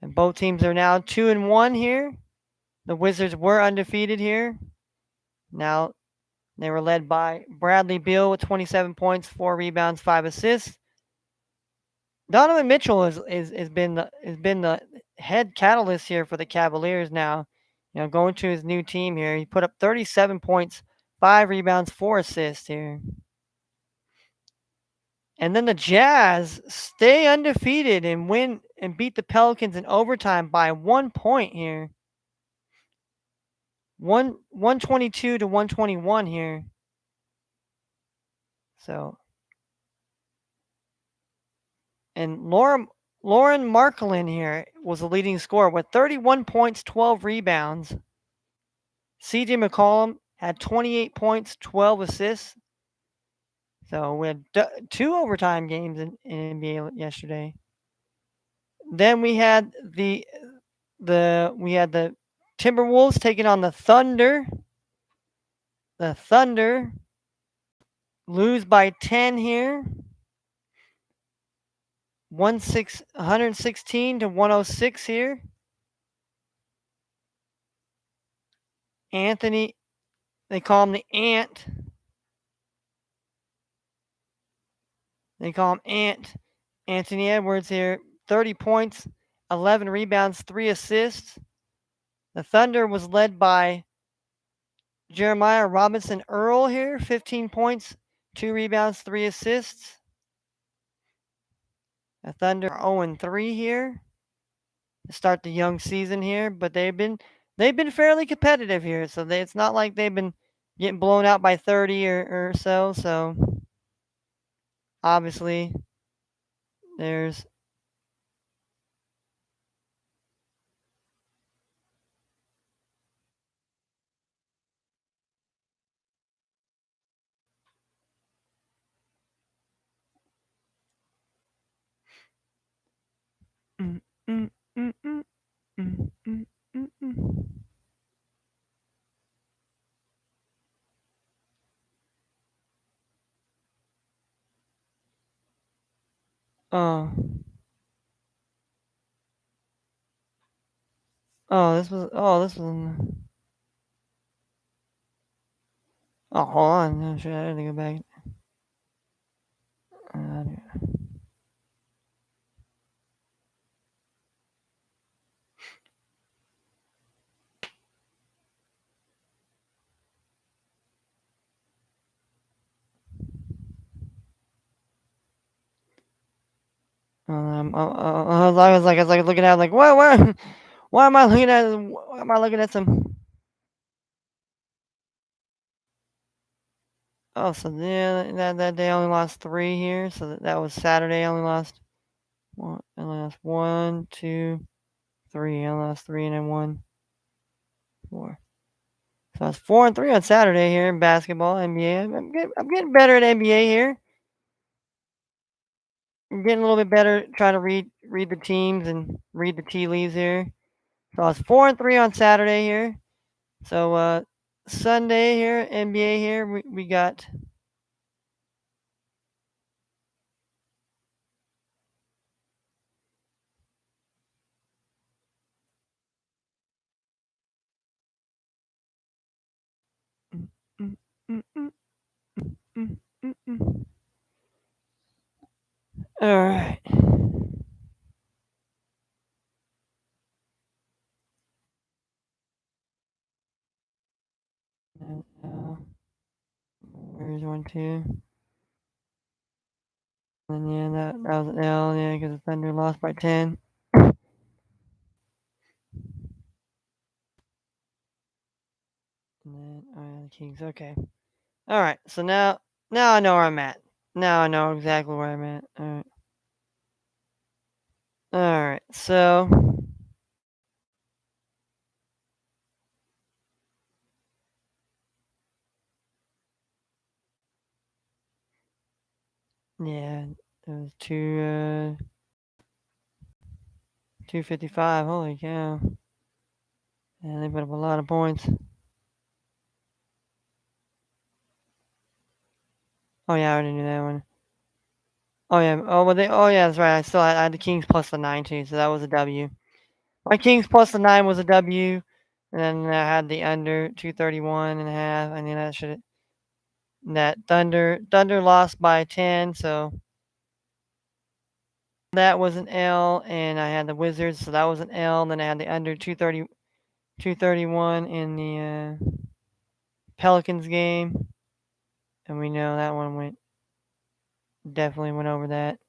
and both teams are now 2-1 here. The Wizards were undefeated here. Now they were led by Bradley Beal with 27 points, 4 rebounds, 5 assists. Donovan Mitchell has been the head catalyst here for the Cavaliers now. You know, going to his new team here. He put up 37 points, 5 rebounds, 4 assists here. And then the Jazz stay undefeated and win and beat the Pelicans in overtime by 1 point here. 122-121 here. So, and Lauren Marklin here was the leading scorer with 31 points, 12 rebounds. CJ McCollum had 28 points, 12 assists. So we had 2 overtime games in NBA yesterday. Then we had the Timberwolves taking on the Thunder. The Thunder lose by 10 here. 116-106 here. Anthony, they call him the Ant. They call him Ant. Anthony Edwards here, 30 points, 11 rebounds, 3 assists. The Thunder was led by Jeremiah Robinson Earl here, 15 points, 2 rebounds, 3 assists. The Thunder are 0-3 here to start the young season here, but they've been fairly competitive here. So it's not like they've been getting blown out by 30 or so. So obviously there's mm, mm, mm, mm, mm, mm, mm, mm. Oh. Oh, this was. Oh, this was. Oh, hold on. No, shit, I had to go back. Uh, I was like looking at it like, what? Why am I looking at? Why am I looking at some? Oh, so then that day only lost three here. So that was Saturday. Only lost one. Only lost one, two, three. Only lost three and then one, four. So it's 4-3 on Saturday here in basketball, NBA. I'm getting better at NBA here. I'm getting a little bit better trying to read the teams and read the tea leaves here. So I was 4-3 on Saturday here. So Sunday here, NBA here, we got mm, mm, mm, mm, mm, mm, mm. All right. Where's 1-2? And yeah, that was an L, yeah, because the Thunder lost by 10. And then, oh yeah, the Kings, okay. All right, so now I know where I'm at. Now I know exactly where I'm at. All right, so yeah, it was 255. Holy cow! Yeah, they put up a lot of points. Oh yeah, I already knew that one. Oh yeah. Oh, well, they. Oh yeah, that's right. I had the Kings plus the 9 too, so that was a W. My Kings plus the 9 was a W, and then I had the under 231 and a half. I knew that should. That Thunder lost by 10, so that was an L. And I had the Wizards, so that was an L. And then I had the under 231 in the Pelicans game, and we know that one definitely went over that.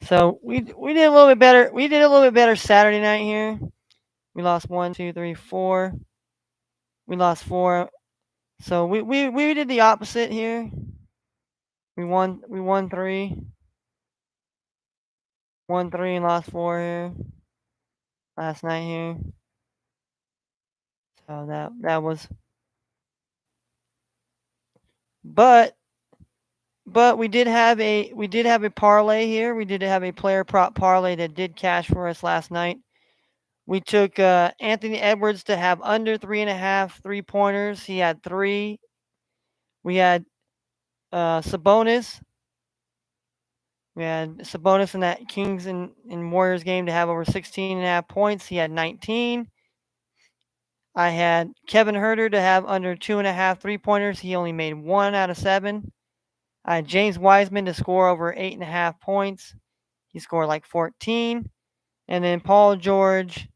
So we did a little bit better. We did a little bit better Saturday night here. We lost 1, 2, 3, 4. We lost 4. So we did the opposite here. We won 3. Won 3 and lost 4 here last night here. So that was but we did have a parlay here. We did have a player prop parlay that did cash for us last night. We took Anthony Edwards to have under 3.5 3-pointers. He had 3. We had Sabonis. We had Sabonis in that Kings and Warriors game to have over 16.5 points. He had 19. I had Kevin Herter to have under 2.5 3-pointers. He only made 1 out of 7. I had James Wiseman to score over 8.5 points. He scored like 14. And then Paul George,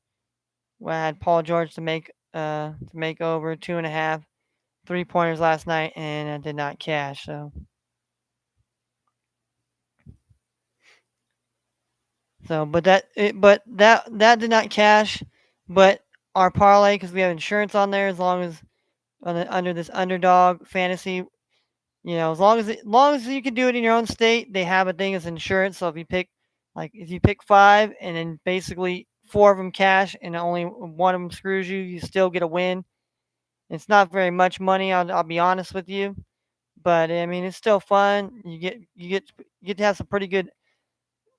well, I had Paul George to make over 2.5 3-pointers last night, and I did not cash. But that did not cash. But our parlay, because we have insurance on there, as long as under this underdog fantasy, as long as you can do it in your own state, they have a thing as insurance. So if you pick 5 and then basically 4 of them cash and only one of them screws you, you still get a win. It's not very much money. I'll be honest with you, but I mean it's still fun. You get to have some pretty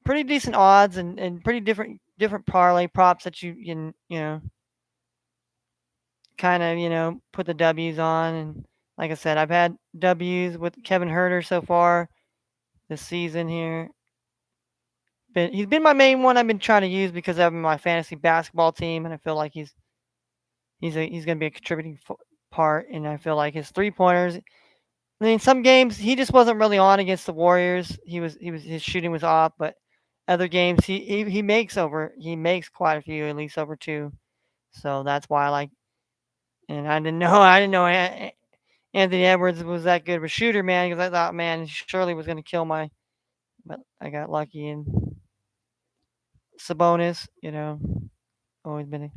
decent odds and pretty different parlay props that you can kind of put the W's on. And like I said, I've had W's with Kevin Herter so far this season here. he's been my main one I've been trying to use because I'm my fantasy basketball team, and I feel like he's going to be a contributing part. And I feel like his 3 pointers. I mean, some games he just wasn't really on against the Warriors. He was his shooting was off, but other games he makes quite a few, at least over two. So that's why I like. And I didn't know Anthony Edwards was that good of a shooter, man, because I thought, man, Shirley was going to kill my. But I got lucky, and Sabonis, always been.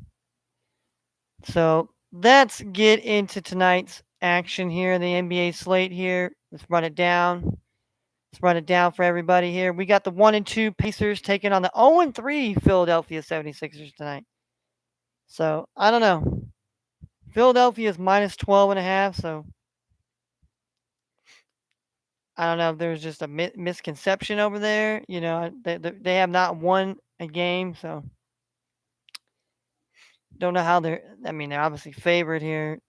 So let's get into tonight's action here, the NBA slate here. Let's run it down. Let's run it down for everybody here. We got the 1-2 Pacers taking on the 0-3 Philadelphia 76ers tonight. So I don't know. Philadelphia is minus 12.5. So I don't know if there's just a misconception over there. They have not won a game, so don't know how they're. I mean, they're obviously favored here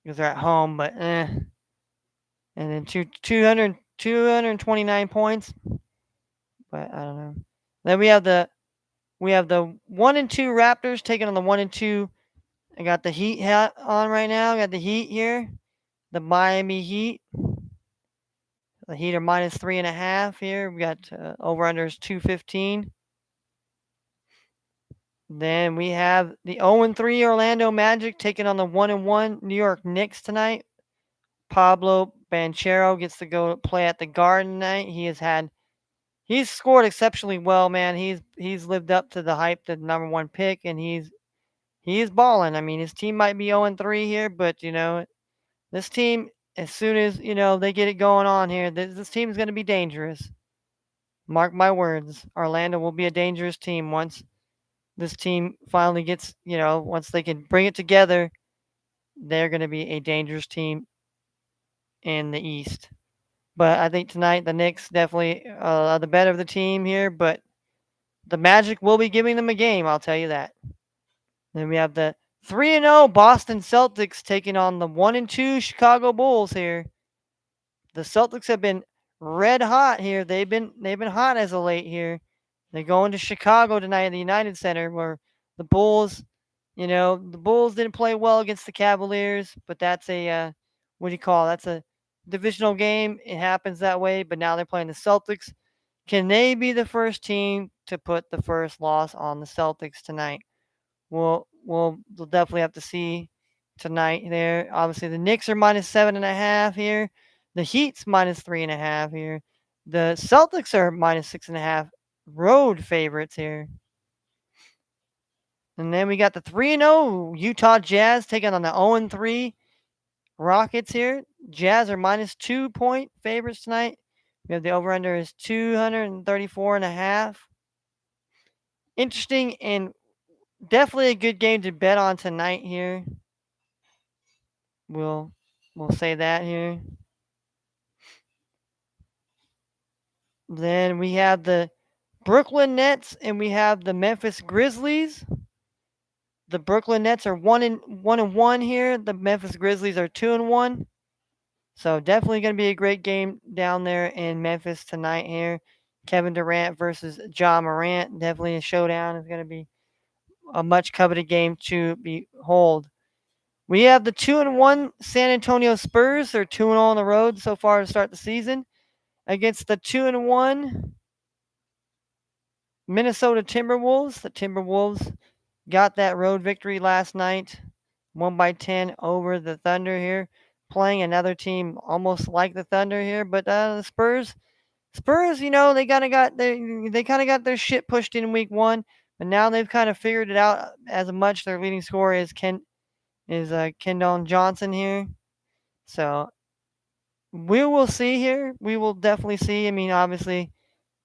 because they're at home, but And then 229 points, but I don't know. Then we have the 1-2 Raptors taking on the 1-2. I got the Heat hat on right now. I got the Heat here, the Miami Heat. The Heat are minus 3.5 here. We got over unders 215. Then we have the 0-3 Orlando Magic taking on the 1-1 New York Knicks tonight. Pablo Banchero gets to go play at the Garden tonight. He's scored exceptionally well, man. He's lived up to the hype, the number one pick, and he's balling. I mean, his team might be 0-3 here, but this team, as soon as they get it going on here, this team is going to be dangerous. Mark my words, Orlando will be a dangerous team once this team finally gets, once they can bring it together. They're going to be a dangerous team in the East. But I think tonight the Knicks definitely are the better of the team here, but the Magic will be giving them a game, I'll tell you that. Then we have the 3-0 Boston Celtics taking on the 1-2 Chicago Bulls here. The Celtics have been red hot here. They've been hot as of late here. They're going to Chicago tonight at the United Center, where the Bulls, the Bulls didn't play well against the Cavaliers, but that's a what do you call it? That's a divisional game. It happens that way, but now they're playing the Celtics. Can they be the first team to put the first loss on the Celtics tonight? We'll definitely have to see tonight there. Obviously, the Knicks are minus 7.5 here. The Heat's minus 3.5 here. The Celtics are minus 6.5 road favorites here. And then we got the 3-0 Utah Jazz taking on the 0-3 Rockets here. Jazz are minus 2-point favorites tonight. We have the over-under is 234.5. Interesting and definitely a good game to bet on tonight here. We'll say that here. Then we have the Brooklyn Nets and we have the Memphis Grizzlies. The Brooklyn Nets are 1-1 here. The Memphis Grizzlies are 2-1. So definitely going to be a great game down there in Memphis tonight here. Kevin Durant versus Ja Morant. Definitely a showdown. It's going to be a much coveted game to behold. We have the 2-1 San Antonio Spurs. They're 2-0 on the road so far to start the season against the 2-1 Minnesota Timberwolves. The Timberwolves got that road victory last night, 1-10 over the Thunder here, playing another team almost like the Thunder here. But the Spurs, they kind of got their shit pushed in week one, but now they've kind of figured it out. As much their leading scorer is Kendall Johnson here. So we will see here. We will definitely see. I mean, obviously,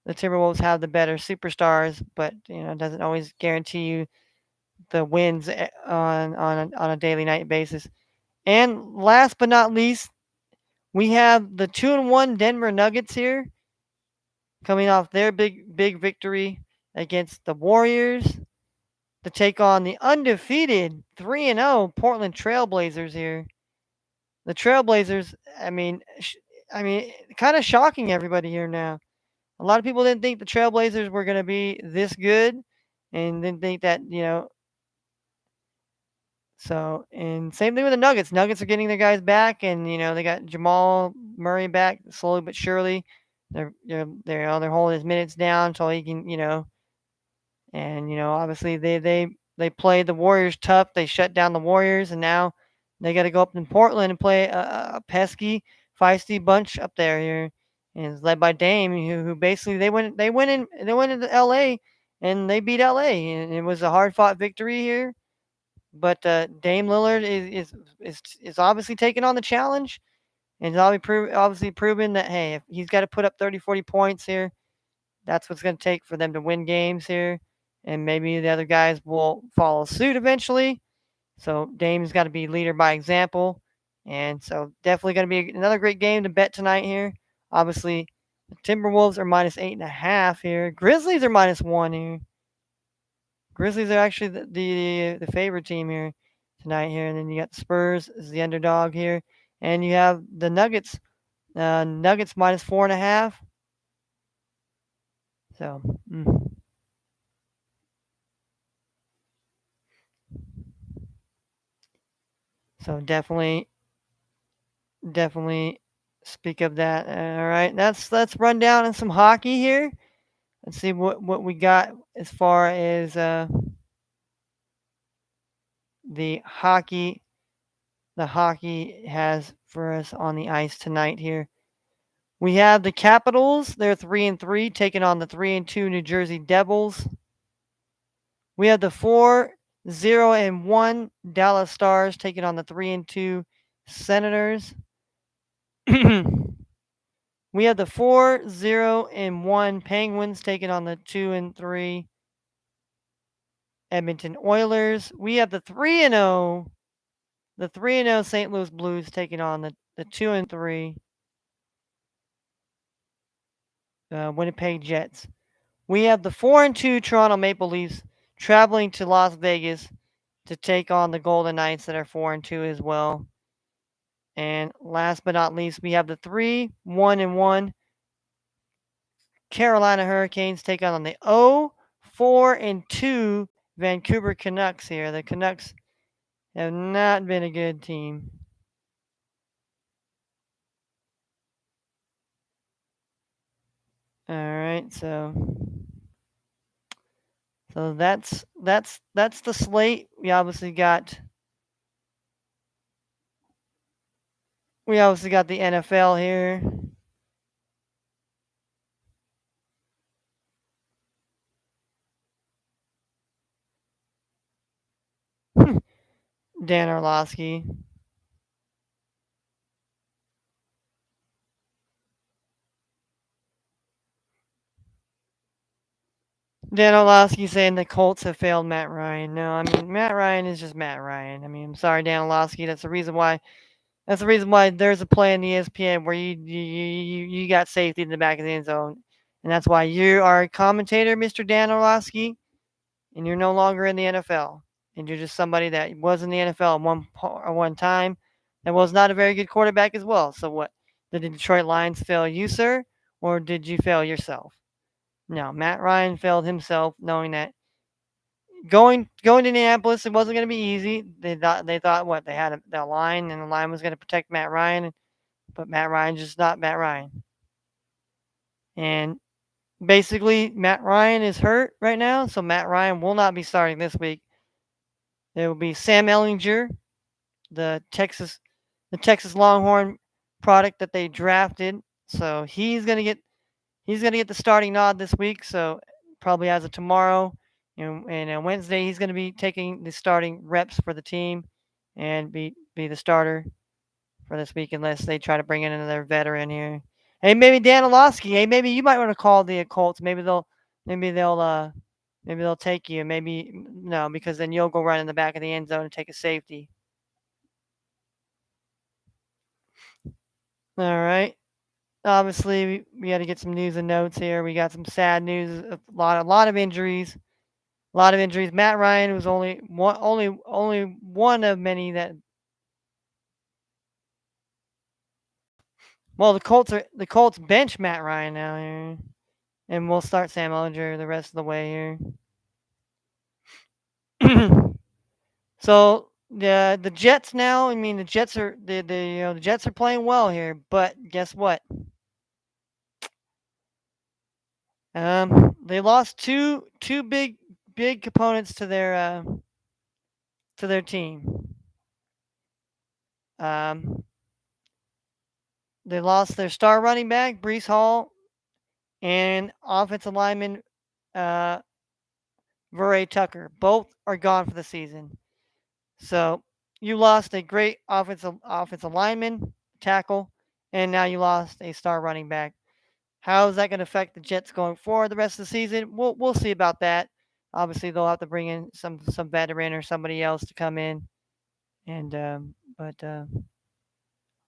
the Timberwolves have the better superstars, but it doesn't always guarantee you the wins on a daily night basis. And last but not least, we have the 2-1 Denver Nuggets here, coming off their big victory against the Warriors to take on the undefeated 3-0 Portland Trailblazers here. The Trailblazers, I mean, kind of shocking everybody here now. A lot of people didn't think the Trailblazers were going to be this good, and didn't think that So, and same thing with the Nuggets. Nuggets are getting their guys back, and they got Jamal Murray back slowly but surely. They're holding his minutes down so he can and obviously they played the Warriors tough. They shut down the Warriors, and now they got to go up in Portland and play a pesky, feisty bunch up there here, and it's led by Dame, who basically they went into L.A. and they beat L.A. and it was a hard fought victory here. But Dame Lillard is obviously taking on the challenge, and he's obviously proven that hey, if he's got to put up 30, 40 points here, that's what's going to take for them to win games here, and maybe the other guys will follow suit eventually. So Dame's got to be leader by example, and so definitely going to be another great game to bet tonight here. Obviously, the Timberwolves are -8.5 here. Grizzlies are -1 here. Grizzlies are actually the favorite team here tonight here, and then you got the Spurs as the underdog here, and you have the Nuggets. Nuggets -4.5. So, so definitely speak of that. All right, let's run down on some hockey here. Let's see what we got as far as the hockey has for us on the ice tonight here. We have the Capitals. They're 3-3, taking on the 3-2 New Jersey Devils. We have the 4-0-1 Dallas Stars taking on the 3-2 Senators. We have the 4-0-1 Penguins taking on the 2-3 Edmonton Oilers. We have the 3-0 St. Louis Blues taking on the 2-3 Winnipeg Jets. We have the 4-2 Toronto Maple Leafs traveling to Las Vegas to take on the Golden Knights that are 4-2 as well. And last but not least, we have the 3-1-1 Carolina Hurricanes take on the 0-4-2 Vancouver Canucks here. The Canucks have not been a good team. All right, so that's the slate. We obviously got the NFL here. Dan Orlovsky. Dan Orlovsky saying the Colts have failed Matt Ryan. No, I mean Matt Ryan is just Matt Ryan. I mean, I'm sorry, Dan Orlovsky. That's the reason why there's a play in the ESPN where you got safety in the back of the end zone, and that's why you are a commentator, Mr. Dan Orlovsky, and you're no longer in the NFL, and you're just somebody that was in the NFL one time, that was not a very good quarterback as well. So what? Did the Detroit Lions fail you, sir, or did you fail yourself? No, Matt Ryan failed himself, knowing that going to Indianapolis, it wasn't going to be easy. They thought what they had the line, and the line was going to protect Matt Ryan, but Matt Ryan just not Matt Ryan. And basically, Matt Ryan is hurt right now, so Matt Ryan will not be starting this week. There will be Sam Ellinger, the Texas Longhorn product that they drafted. So he's gonna get the starting nod this week. So probably as of tomorrow, and Wednesday he's gonna be taking the starting reps for the team, and be the starter for this week unless they try to bring in another veteran here. Hey, maybe Dan Orlovsky. Hey, maybe you might want to call the Colts. Maybe they'll take you. Maybe no, because then you'll go run in the back of the end zone and take a safety. All right. Obviously, we got to get some news and notes here. We got some sad news. A lot of injuries. A lot of injuries. Matt Ryan was only one of many that. Well, the Colts bench Matt Ryan now here. and we'll start Sam Ellinger the rest of the way here. So the Jets now. I mean, the Jets are the Jets are playing well here, but guess what? They lost two big components to their team. Um, they lost their star running back Brees Hall and offensive lineman uh, Verray Tucker. Both are gone for the season. So you lost a great offensive lineman tackle, and now you lost a star running back. How is that going to affect the Jets going forward the rest of the season? We'll see about that. Obviously, they'll have to bring in some veteran or somebody else to come in, and but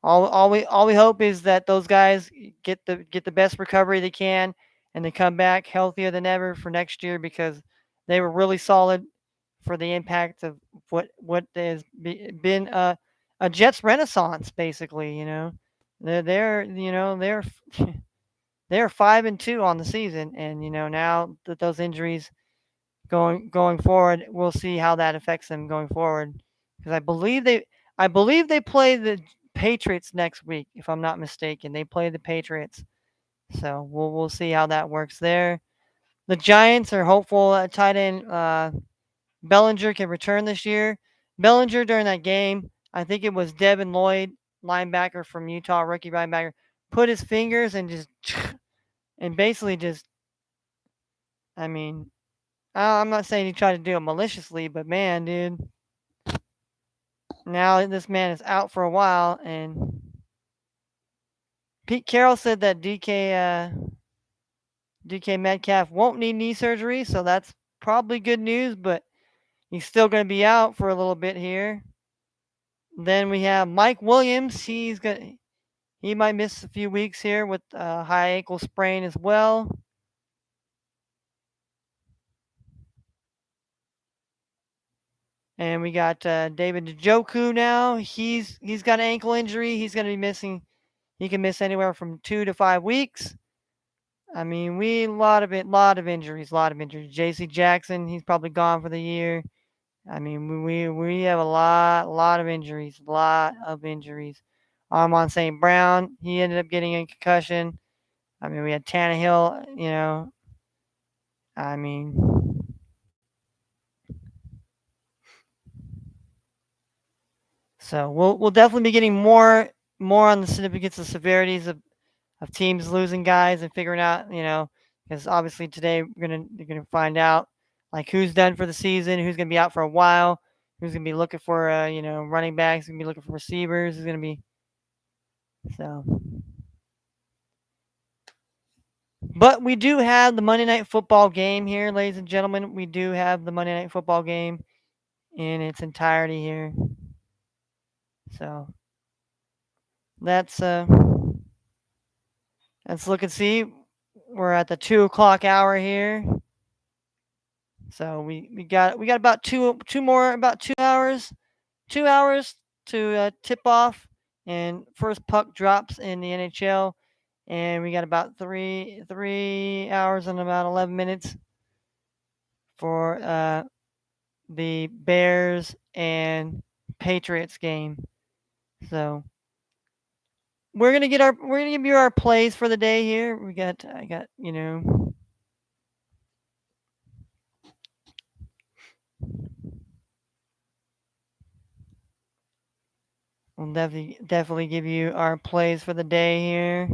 all we hope is that those guys get the best recovery they can, and they come back healthier than ever for next year because they were really solid for the impact of what has been a Jets renaissance basically. They're they're 5-2 on the season, and now that those injuries going forward, we'll see how that affects them going forward. Because I believe they play the Patriots next week, if I'm not mistaken. They play the Patriots, so we'll see how that works there. The Giants are hopeful tight end Bellinger can return this year. Bellinger during that game, I think it was Devin Lloyd, linebacker from Utah, rookie linebacker, put his fingers and just and basically just, I mean, I'm not saying he tried to do it maliciously, but man, dude, now this man is out for a while, and Pete Carroll said that DK Metcalf won't need knee surgery, so that's probably good news, but he's still going to be out for a little bit here. Then we have Mike Williams. He might miss a few weeks here with a high ankle sprain as well. And we got David Njoku now. He's got an ankle injury. He's going to be missing. He can miss anywhere from 2 to 5 weeks. I mean, lot of injuries, lot of injuries. J.C. Jackson, he's probably gone for the year. I mean, we have a lot of injuries, Armon St. Brown, he ended up getting a concussion. I mean, we had Tannehill. I mean, so we'll definitely be getting more on the significance and severities of teams losing guys and figuring out, because obviously today you're gonna find out like who's done for the season, who's gonna be out for a while, who's gonna be looking for running backs, who's gonna be looking for receivers, who's gonna be so. But we do have the Monday Night Football game here, ladies and gentlemen. We do have the Monday Night Football game in its entirety here. So let's look and see. We're at the 2 o'clock hour here. So we got about two more, about 2 hours, 2 hours to tip off, and first puck drops in the NHL, and we got about three hours and about 11 minutes for the Bears and Patriots game. So we're gonna give you our plays for the day here. I got we'll definitely give you our plays for the day here.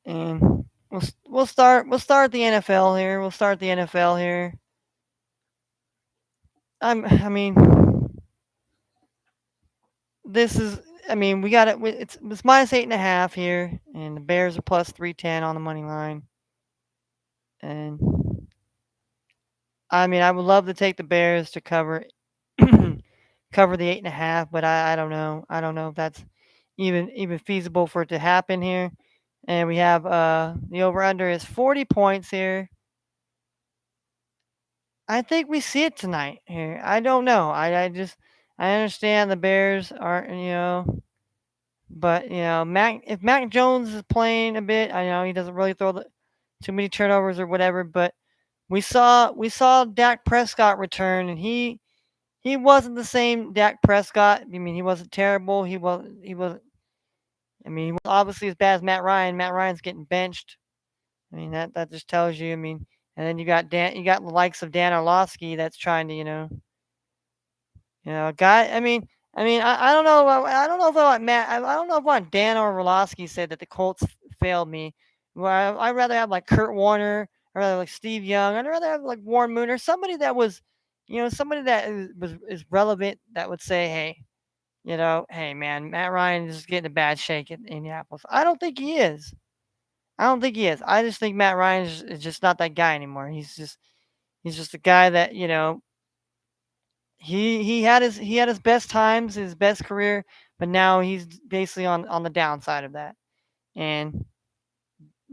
And we'll start the NFL here. We'll start the NFL here. I mean, this is. I mean, we got it. It's -8.5 here, and the Bears are +310 on the money line. And I mean, I would love to take the Bears to cover cover the 8.5, but I don't know. I don't know if that's even feasible for it to happen here. And we have the over under is 40 points here. I think we see it tonight here. I don't know. I understand the Bears aren't, But if Mac Jones is playing a bit, I know he doesn't really throw too many turnovers or whatever. But we saw Dak Prescott return, and he wasn't the same Dak Prescott. I mean, he wasn't terrible. He was. I mean, he was obviously as bad as Matt Ryan. Matt Ryan's getting benched. I mean, that just tells you. I mean, and then you got the likes of Dan Orlovsky that's trying to guy. I don't know. I don't know if I want Matt. I don't know if I want Dan Orlovsky said that the Colts failed me. Well, I'd rather have like Kurt Warner, or rather like Steve Young. I'd rather have like Warren Moon, or somebody that was, somebody that is relevant, that would say, hey man, Matt Ryan is getting a bad shake in Indianapolis. I don't think he is. I don't think he is. I just think Matt Ryan is just not that guy anymore. He's just a guy that he had his best times, his best career, but now he's basically on the downside of that, and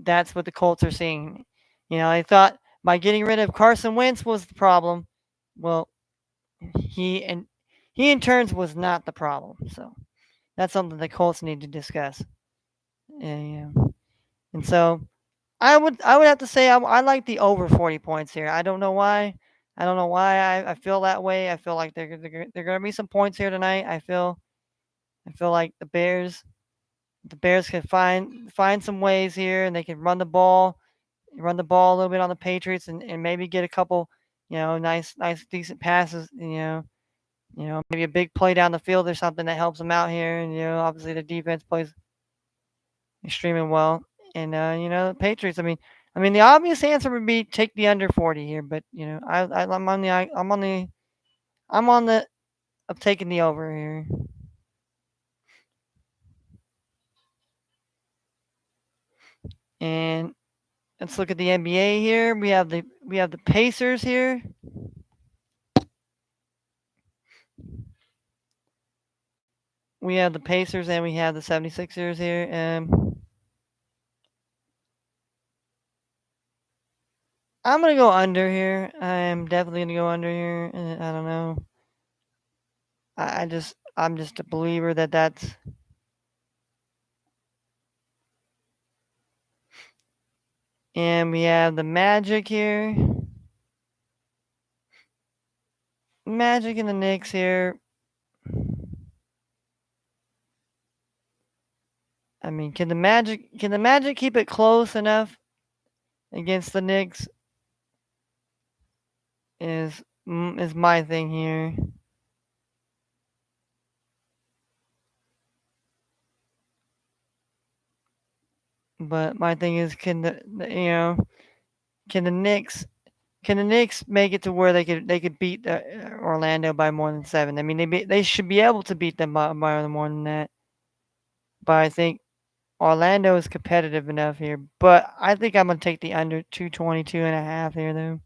that's what the Colts are seeing. They thought by getting rid of Carson Wentz was the problem. Well, he and he in turns was not the problem. So that's something the Colts need to discuss. And, and so I would have to say I like the over 40 points here. I don't know why. I don't know why I feel that way. I feel like there going to be some points here tonight. I feel like the Bears can find some ways here, and they can run the ball a little bit on the Patriots, and maybe get a couple, nice decent passes. Maybe a big play down the field or something that helps them out here. And obviously the defense plays extremely well. And the Patriots. I mean, the obvious answer would be take the under 40 here, but I'm on the of taking the over here. And let's look at the NBA here. We have the Pacers here. We have the Pacers and we have the 76ers here. I'm gonna go under here. I'm definitely gonna go under here. I don't know. I'm just a believer that that's. And we have the Magic here. Magic and the Knicks here. I mean, can the Magic keep it close enough against the Knicks? Is my thing here. But my thing is, can the Knicks make it to where they could beat Orlando by more than 7? I mean, they should be able to beat them by more than that. But I think Orlando is competitive enough here. But I think I'm gonna take the under 222.5 here, though.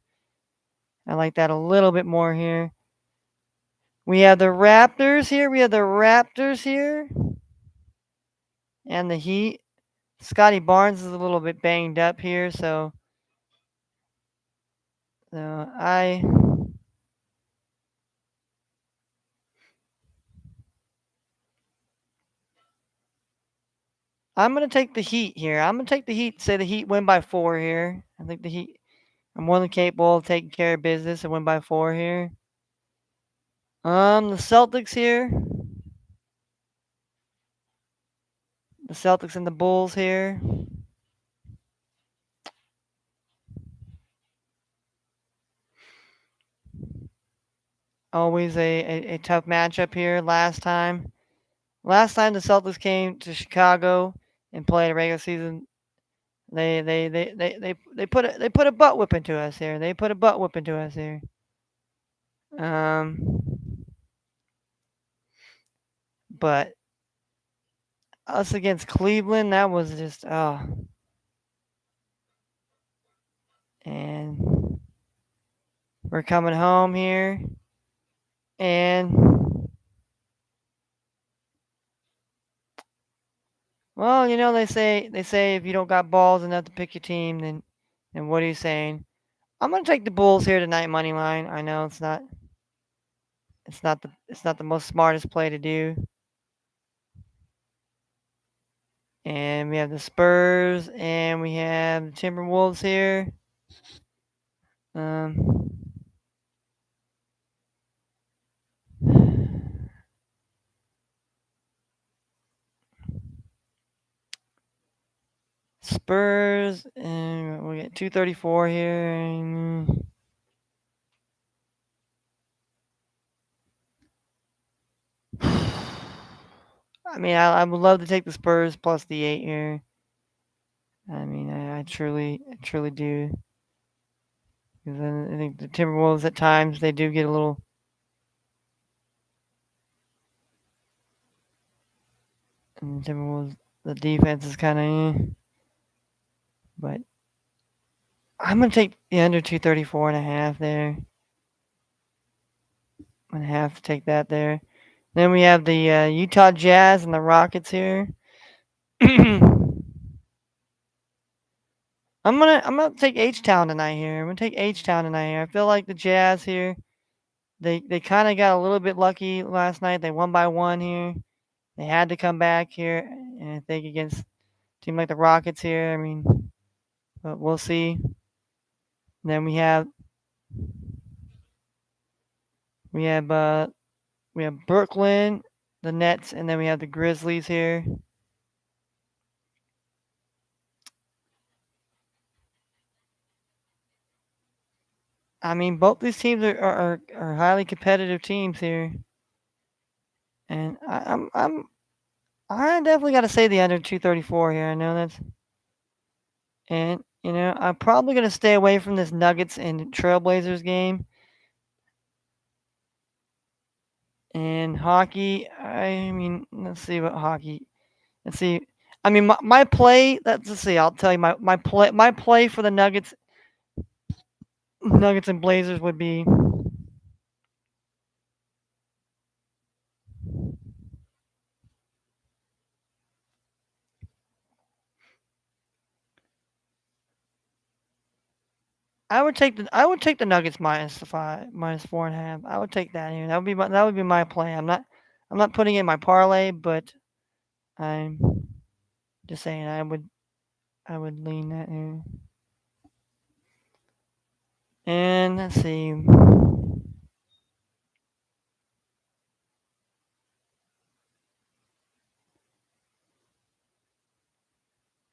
I like that a little bit more here. We have the Raptors here. And the Heat. Scotty Barnes is a little bit banged up here, so I I'm gonna take the Heat here. I'm gonna take the Heat. Say the Heat win by 4 here. I think the Heat are more than capable of taking care of business and win by 4 here. The Celtics here. The Celtics and the Bulls here. Always a tough matchup here. Last time the Celtics came to Chicago and played a regular season, they put a butt whipping to us here. They put a butt whipping to us here. But us against Cleveland, that was just and we're coming home here, and well, they say if you don't got balls enough to pick your team, then what are you saying? I'm gonna take the Bulls here tonight, money line. I know it's not the most smartest play to do. And we have the Spurs, and we have the Timberwolves here. Um, Spurs, and we get 234 here. I mean, I would love to take the Spurs plus the 8 here. I mean, I truly do. Because I think the Timberwolves at times they do get a little. And the Timberwolves, the defense is kind of. But I'm gonna take the under 234.5 there. I'm gonna have to take that there. Then we have the Utah Jazz and the Rockets here. I'm gonna take H Town tonight here. I'm gonna take H Town tonight here. I feel like the Jazz here. They kind of got a little bit lucky last night. They won by 1 here. They had to come back here, and I think against a team like the Rockets here. I mean, but we'll see. Then we have we have Brooklyn, the Nets, and then we have the Grizzlies here. I mean, both these teams are highly competitive teams here, and I definitely got to say the under 234 here. I know that's, and I'm probably gonna stay away from this Nuggets and Trailblazers game. And hockey, I mean, let's see what hockey. Let's see. I mean, my play. Let's see. I'll tell you my play for the Nuggets and Blazers would be. I would take the Nuggets minus the 5 minus 4.5. I would take that here. That would be my play. I'm not putting it in my parlay, but I'm just saying I would lean that here. And let's see.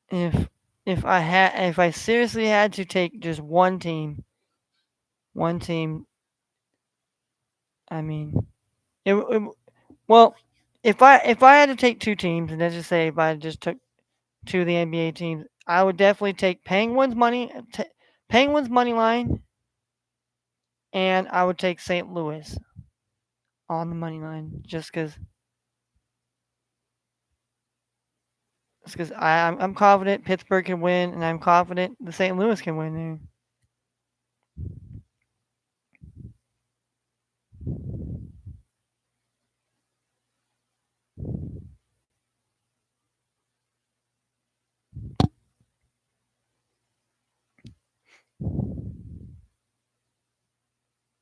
If if I seriously had to take just one team, I mean, well, if I had to take two teams, and let's just say if I just took two of the NBA teams, I would definitely take Penguins money line, and I would take St. Louis on the money line, just because I'm confident Pittsburgh can win, and I'm confident the St. Louis can win there.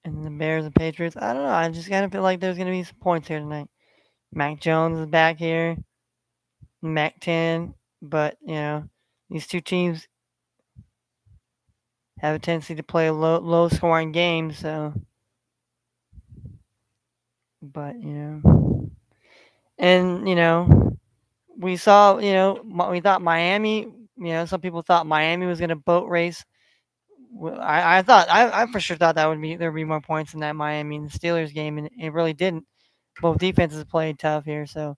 And the Bears and Patriots, I don't know. I just kind of feel like there's going to be some points here tonight. Mac Jones is back here, Mac 10, but these two teams have a tendency to play low scoring games. So, but and we saw we thought Miami. Some people thought Miami was going to boat race. I thought I for sure thought there'd be more points in that Miami and the Steelers game, and it really didn't. Both defenses played tough here. So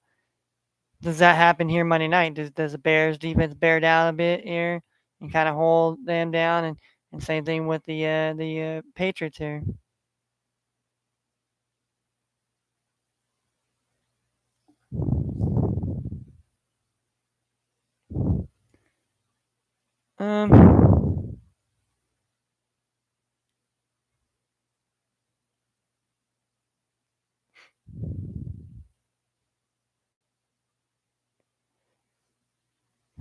does that happen here Monday night? Does the Bears defense bear down a bit here and kind of hold them down, and same thing with the Patriots here. Um,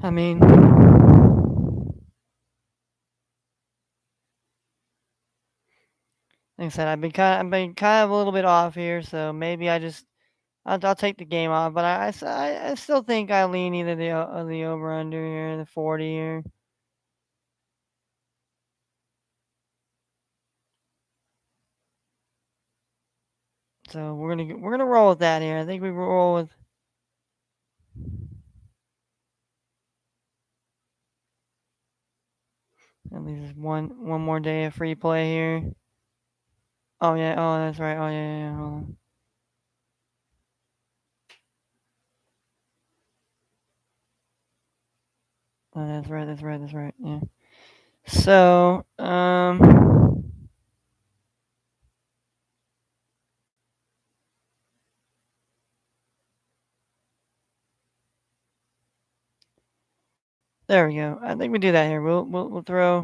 I mean, like I said, I've been kind of a little bit off here, so maybe I'll take the game off, but I still think I lean either the over under here, the 40 here. So we're gonna roll with that here. I think we roll with. At least one more day of free play here. Oh yeah, oh that's right. Oh yeah. Hold on. Oh, that's right. Yeah. So there we go. I think we do that here. We'll throw.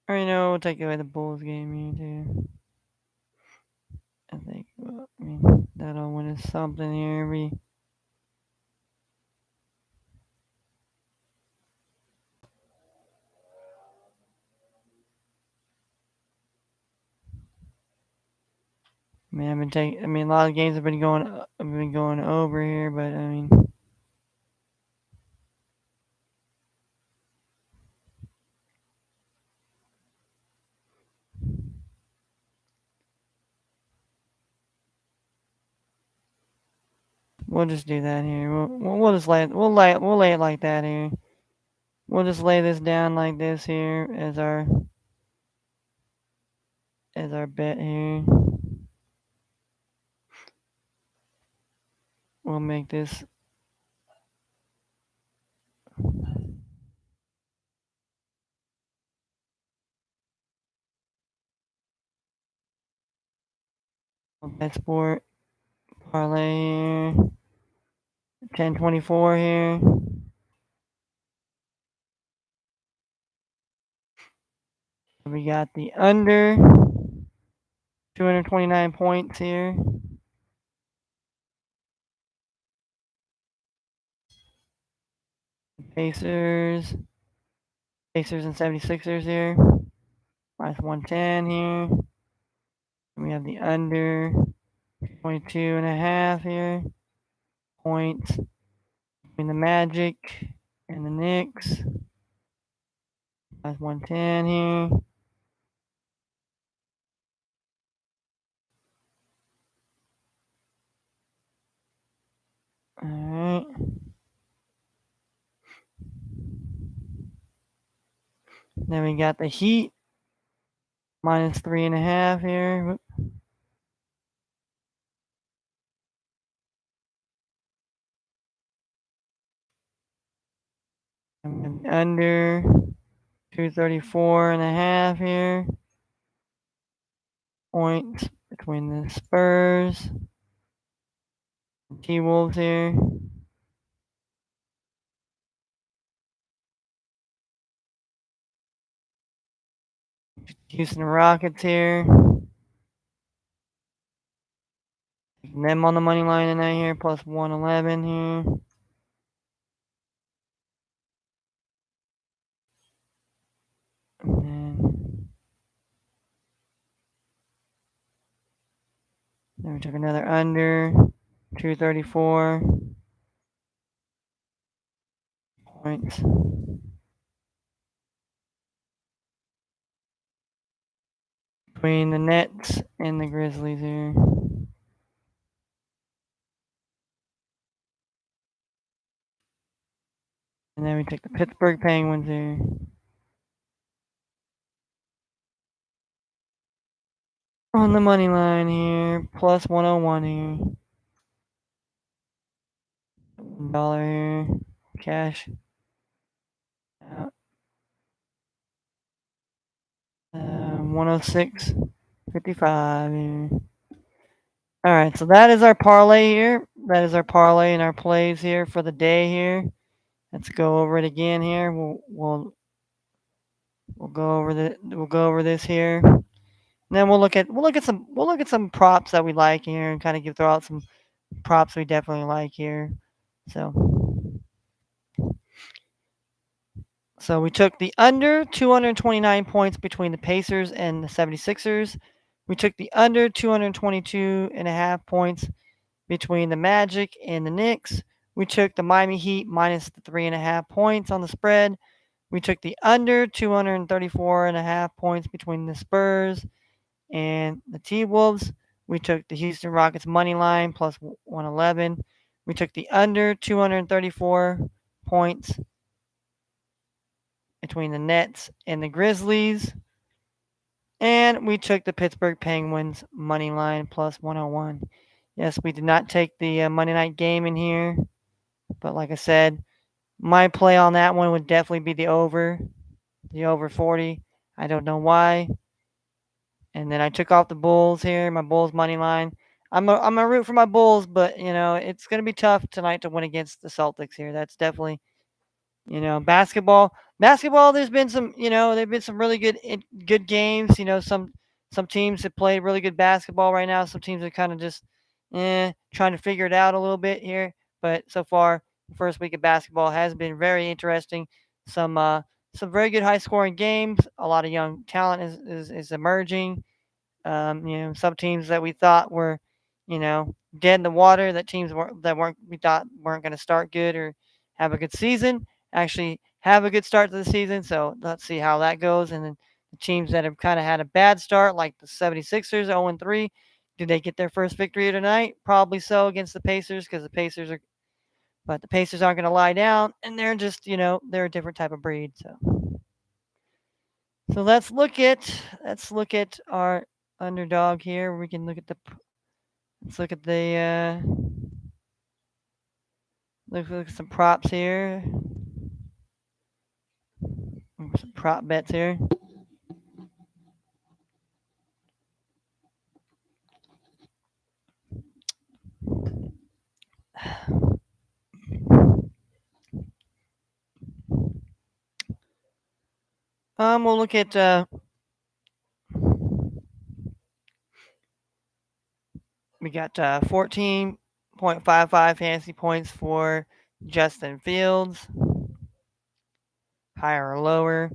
Or we'll take away the Bulls game here too. I think. Well, I mean, that'll win us something here. I mean, a lot of games have been going over here, but I mean, we'll just do that here. We'll just we'll lay it like that here. We'll just lay this down like this here as our bet here. We'll make this bet sport parlay here. 10-24 here. We got the under 229 points here. Pacers and 76ers here. Minus 110 here. And we have the under 22.5 here. Points between the Magic and the Knicks. Minus 110 here. Alright. Then we got the Heat. Minus 3.5 here. And under 234.5 here. Points between the Spurs and T-Wolves here. Houston Rockets here. Them on the money line tonight here, plus 111 here. And then we took another under 234 points. Between the Nets and the Grizzlies here. And then we take the Pittsburgh Penguins here. On the money line here, plus 101 here. $1 here. Cash. 106.55 here. All right, so that is our parlay here. That is our parlay and our plays here for the day here. Let's go over it again here. We'll go over this here. And then we'll look at some props that we like here and kind of throw out some props we definitely like here. So So we took the under 229 points between the Pacers and the 76ers. We took the under 222.5 points between the Magic and the Knicks. We took the Miami Heat minus the 3.5 points on the spread. We took the under 234.5 points between the Spurs and the T Wolves. We took the Houston Rockets money line plus 111. We took the under 234 points between the Nets and the Grizzlies. And we took the Pittsburgh Penguins money line plus 101. Yes, we did not take the Monday night game in here. But like I said, my play on that one would definitely be the over 40. I don't know why. And then I took off the Bulls here, my Bulls money line. I'm a root for my Bulls, but it's gonna be tough tonight to win against the Celtics here. That's definitely basketball. Basketball. There's been some there've been some really good games. Some teams have played really good basketball right now. Some teams are kind of just trying to figure it out a little bit here. But so far, the first week of basketball has been very interesting. Some very good high scoring games. A lot of young talent is emerging. Some teams that we thought were, dead in the water, that teams we thought weren't going to start good or have a good season, actually have a good start to the season. So let's see how that goes. And then the teams that have kind of had a bad start, like the 76ers, 0-3, do they get their first victory tonight? Probably so against the Pacers, because the Pacers aren't going to lie down, and they're just, they're a different type of breed. So let's look at our underdog here. We can let's look at the look at some props here. Some prop bets here. We'll look at we got 14.55 fantasy points for Justin Fields, higher or lower.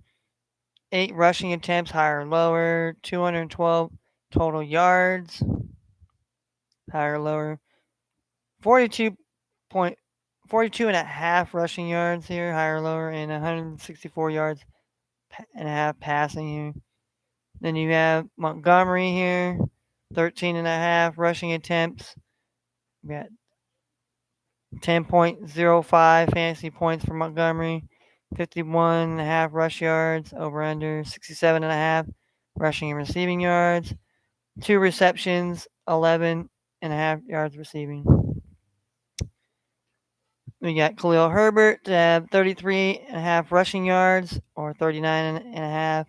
8 rushing attempts, higher or lower. 212 total yards, higher or lower. 42 point 42 and a half rushing yards here, higher or lower, and 164 yards and a half passing here. Then you have Montgomery here, 13 and a half rushing attempts. We got 10.05 fantasy points for Montgomery, 51 and a half rush yards, over under 67 and a half rushing and receiving yards, 2 receptions, 11 and a half yards receiving. We got Khalil Herbert to have 33 and a half rushing yards, or 39 and a half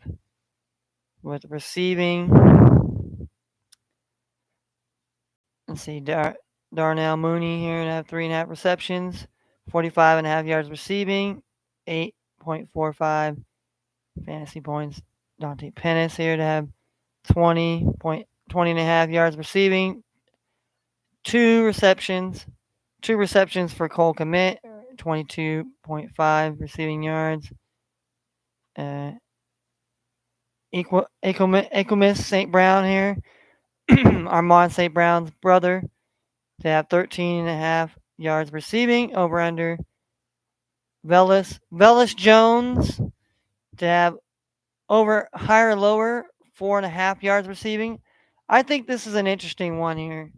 with receiving. Let's see, Darnell Mooney here to have 3.5 receptions, 45 and a half yards receiving, 8.45 fantasy points. Dante Pennis here to have 20 and a half yards receiving, 2 receptions for Cole Kmet, 22.5 receiving yards. Equamis St. Brown here, Armand St. Brown's brother, to have 13 and a half yards receiving, over under. Velus Jones to have over, higher or lower, 4.5 yards receiving. I think this is an interesting one here.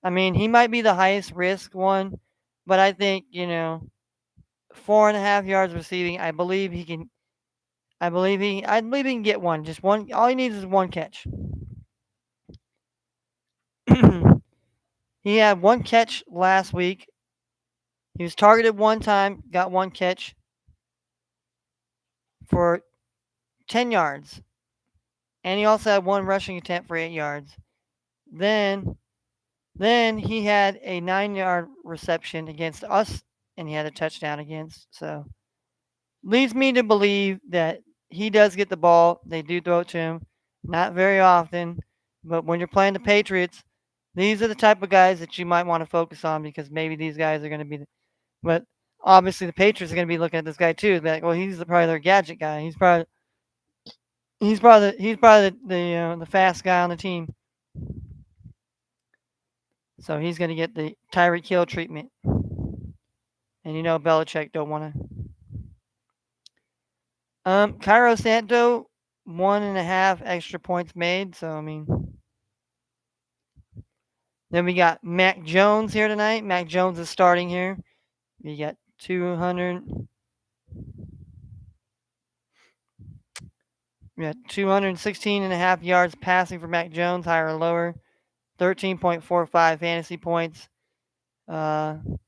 I mean, he might be the highest risk one, but I think 4.5 yards receiving. I believe he can. I believe he can get one. Just one. All he needs is one catch. He had one catch last week. He was targeted one time, got one catch for 10 yards. And he also had one rushing attempt for 8 yards. Then he had a 9-yard reception against us, and he had a touchdown against. So leads me to believe that he does get the ball. They do throw it to him. Not very often, but when you're playing the Patriots, these are the type of guys that you might want to focus on, because maybe these guys are going to be. But obviously the Patriots are going to be looking at this guy too. Like, well, he's probably their gadget guy. He's probably the fast guy on the team. So he's going to get the Tyreek Hill treatment. And Belichick don't want to. Cairo Santo, 1.5 extra points made. So I mean, then we got Mac Jones here tonight. Mac Jones is starting here. We got 200. We got 216.5 yards passing for Mac Jones, higher or lower. 13.45 fantasy points. 0.5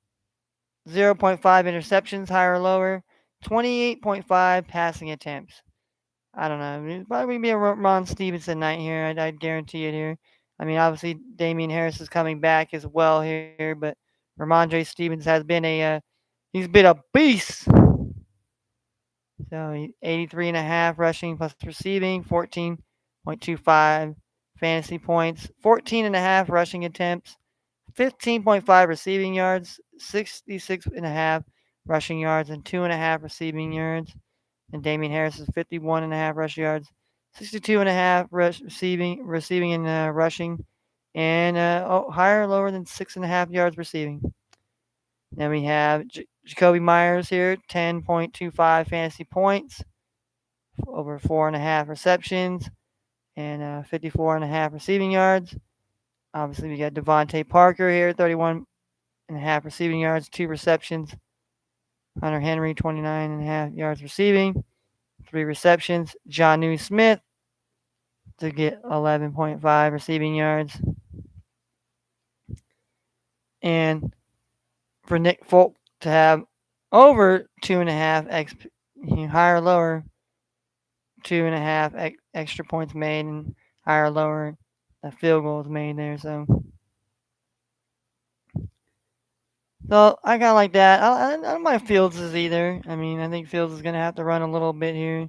interceptions, higher or lower. 28.5 passing attempts. I don't know. It's probably going to be a Ron Stevenson night here. I'd guarantee it here. I mean, obviously, Damian Harris is coming back as well here, but Ramondre Stevens has been he's been a beast. So 83.5 rushing plus receiving, 14.25 fantasy points, 14.5 rushing attempts, 15.5 receiving yards, 66.5 rushing yards, and 2.5 receiving yards. And Damian Harris is 51.5 rush yards, 62.5 receiving and rushing, and higher or lower than 6.5 yards receiving. Then we have Jacoby Myers here, 10.25 fantasy points, over 4.5 receptions, and 54.5 receiving yards. Obviously, we got Devontae Parker here, 31.5 receiving yards, 2 receptions. Hunter Henry, 29.5 yards receiving, 3 receptions. Jonnu Smith to get 11.5 receiving yards. And for Nick Folk to have over 2.5 higher or lower, 2.5 extra points made, and higher or lower field goals made there. So I kind of like that. I don't mind Fields either. I mean, I think Fields is going to have to run a little bit here.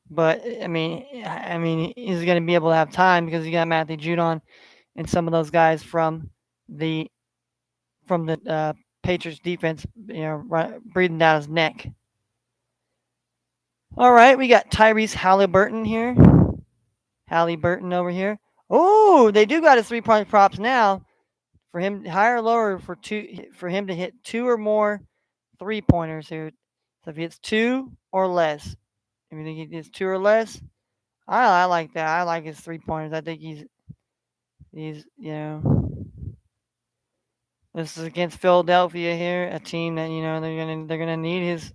But I mean, he's going to be able to have time because you got Matthew Judon and some of those guys from the Patriots defense, breathing down his neck. All right, we got Tyrese Halliburton here. Halliburton over here. Oh, they do got his 3-point props now. For him, higher or lower for him to hit 2 or more 3-pointers here. So if he hits 2 or less, if you think he hits 2 or less, I like that. I like his 3-pointers. I think he's this is against Philadelphia here, a team that they're gonna need his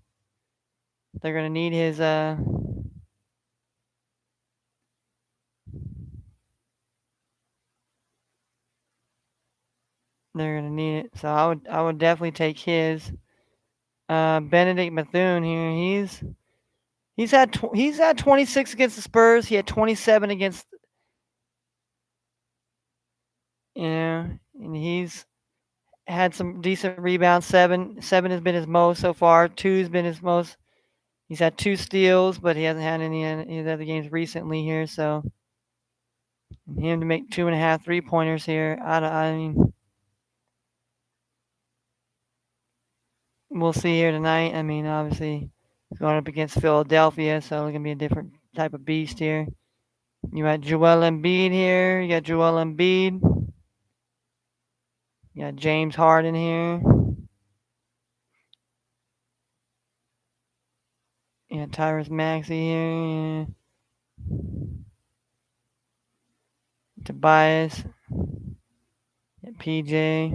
they're gonna need his they're gonna need it. So I would definitely take his. Benedict Bethune here. He's had 26 against the Spurs. He had 27 against and he's had some decent rebounds. Seven has been his most so far. Two's been his most. He's had 2 steals, but he hasn't had any of the other games recently here. So him to make 2.5 3-pointers here. I mean, we'll see here tonight. I mean, obviously, he's going up against Philadelphia, so it's gonna be a different type of beast here. You got Joel Embiid here. You got Joel Embiid. You got James Harden here. You got Tyrese Maxey here. Tobias. You got PJ.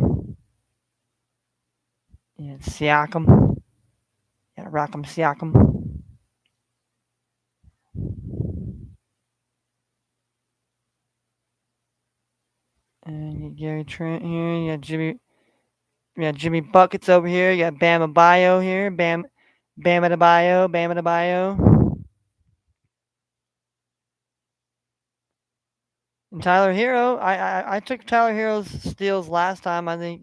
You got Siakam. You got Rock'em Siakam. And you got Gary Trent here. You got Jimmy Buckets over here. You got Bam Adebayo here. Bam Adebayo. And Tyler Hero. I took Tyler Hero's steals last time. I think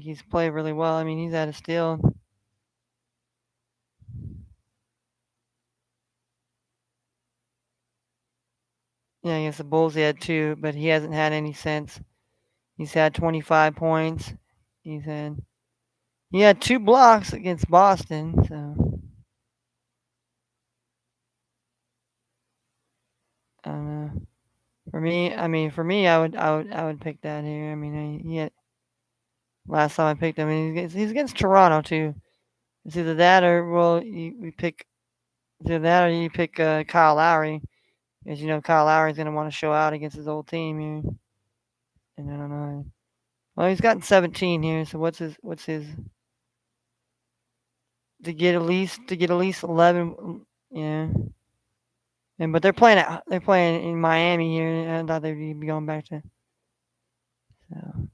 he's played really well. I mean, he's had a steal. Yeah, against the Bulls, he had 2, but he hasn't had any since. He's had 25 points. He had 2 blocks against Boston. So I don't know. For me, I would pick that here. I mean, he had last time I picked him. He's against Toronto too. It's either that or we pick either that or you pick Kyle Lowry, because Kyle Lowry's gonna want to show out against his old team here. And I don't know. Well, he's gotten 17 here. So what's his to get at least 11? Yeah. But they're playing in Miami here. I thought they'd be going back to. So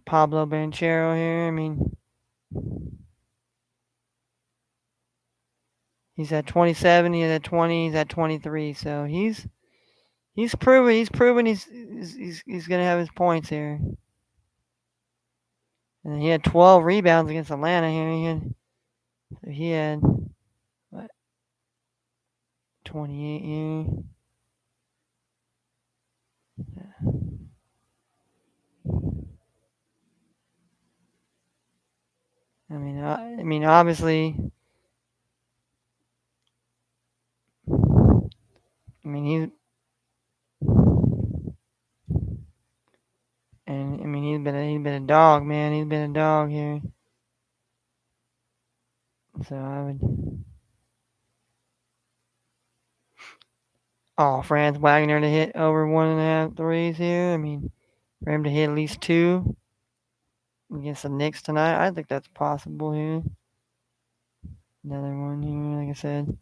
Pablo Banchero here. I mean, he's at 27. He's at 20. He's at 23. So he's proven he's gonna have his points here. And he had 12 rebounds against Atlanta here. He had what, 28 here. I mean, obviously, I mean he's been a dog, man. He's been a dog here. So I would. Oh, Franz Wagner to hit over 1.5 threes here. I mean, for him to hit at least 2 against the Knicks tonight, I think that's possible here. Another one here, like I said.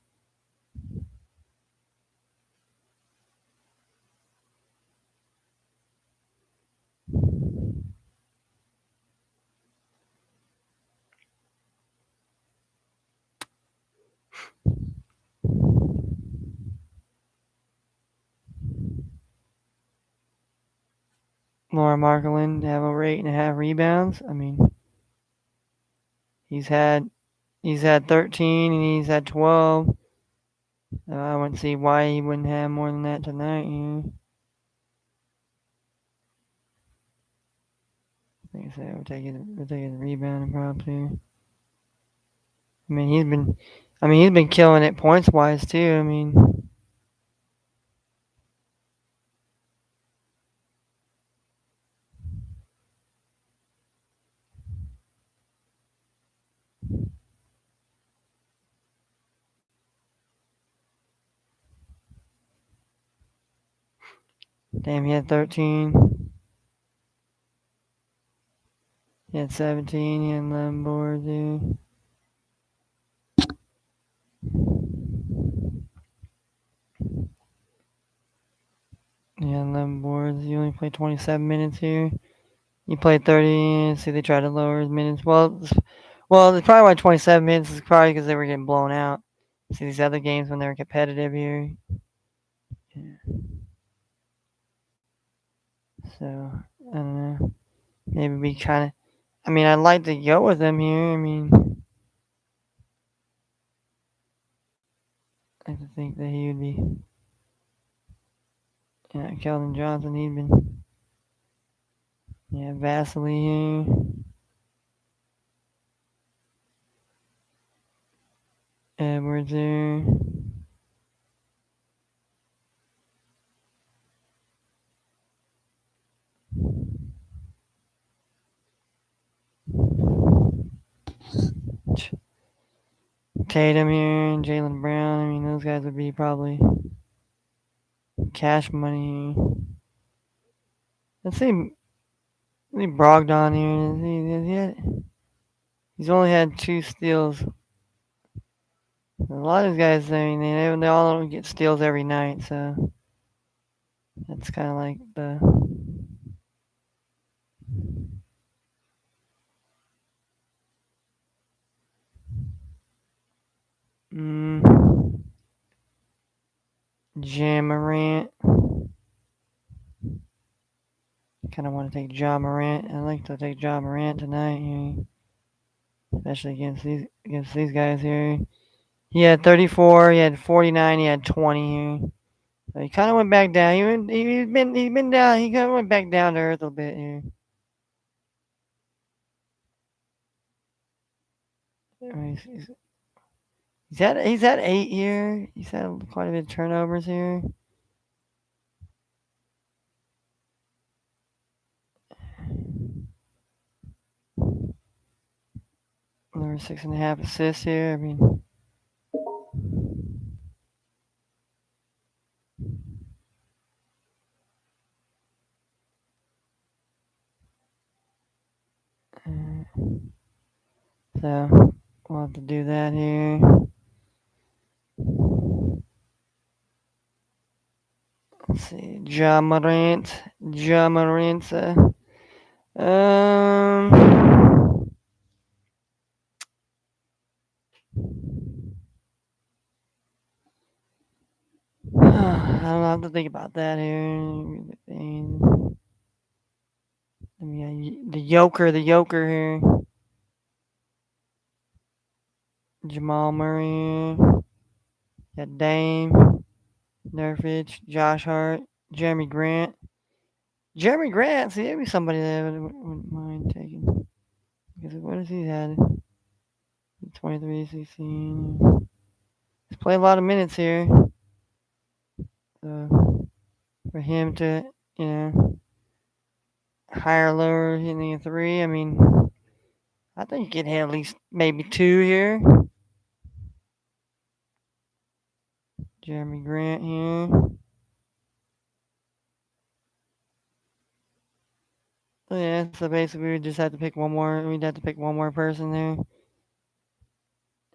Laura Markkanen to have over 8.5 rebounds. I mean, he's had 13 and he's had 12. I wouldn't see why he wouldn't have more than that tonight here. Like I said, we're taking the rebounding props here. He's been killing it points wise too. I mean, damn, he had 13. He had 17. He had 11 boards here. He had 11 boards. He only played 27 minutes here. He played 30. See, they tried to lower his minutes. Well, it's probably why 27 minutes is probably because they were getting blown out. See, these other games when they were competitive here. Yeah. So, I don't know. Maybe we kind of. I'd like to go with him here. I think that he would be. Yeah, Keldon Johnson, he'd been. Yeah, Vasily here. Edwards there. Tatum here and Jaylen Brown. Those guys would be probably cash money here. Let's see Brogdon here. He's only had 2 steals. A lot of these guys, they all don't get steals every night, so that's kind of like the. Jam Morant. Kind of want to take John Morant. I like to take John Morant tonight here, especially against these guys here. He had 34. He had 49. He had 20 here. So he kind of went back down. He's been down. He kind of went back down to earth a bit here. He's at 8 here. He's had quite a bit of turnovers here. Another 6.5 assists here. I mean, so we'll have to do that here. Let's see, John Morant. Um, I don't have to think about that here. The Joker here. Jamal Murray. Got Dame, Nurkic, Josh Hart, Jeremy Grant. Jeremy Grant, see, that'd be somebody that I wouldn't mind taking. Because what has he had? 23, 16. He's played a lot of minutes here. So for him to, you know, higher, lower, hitting a three, I mean, I think he could hit at least maybe 2 here. Jeremy Grant here. So yeah, so basically we just have to pick one more. We'd have to pick one more person there.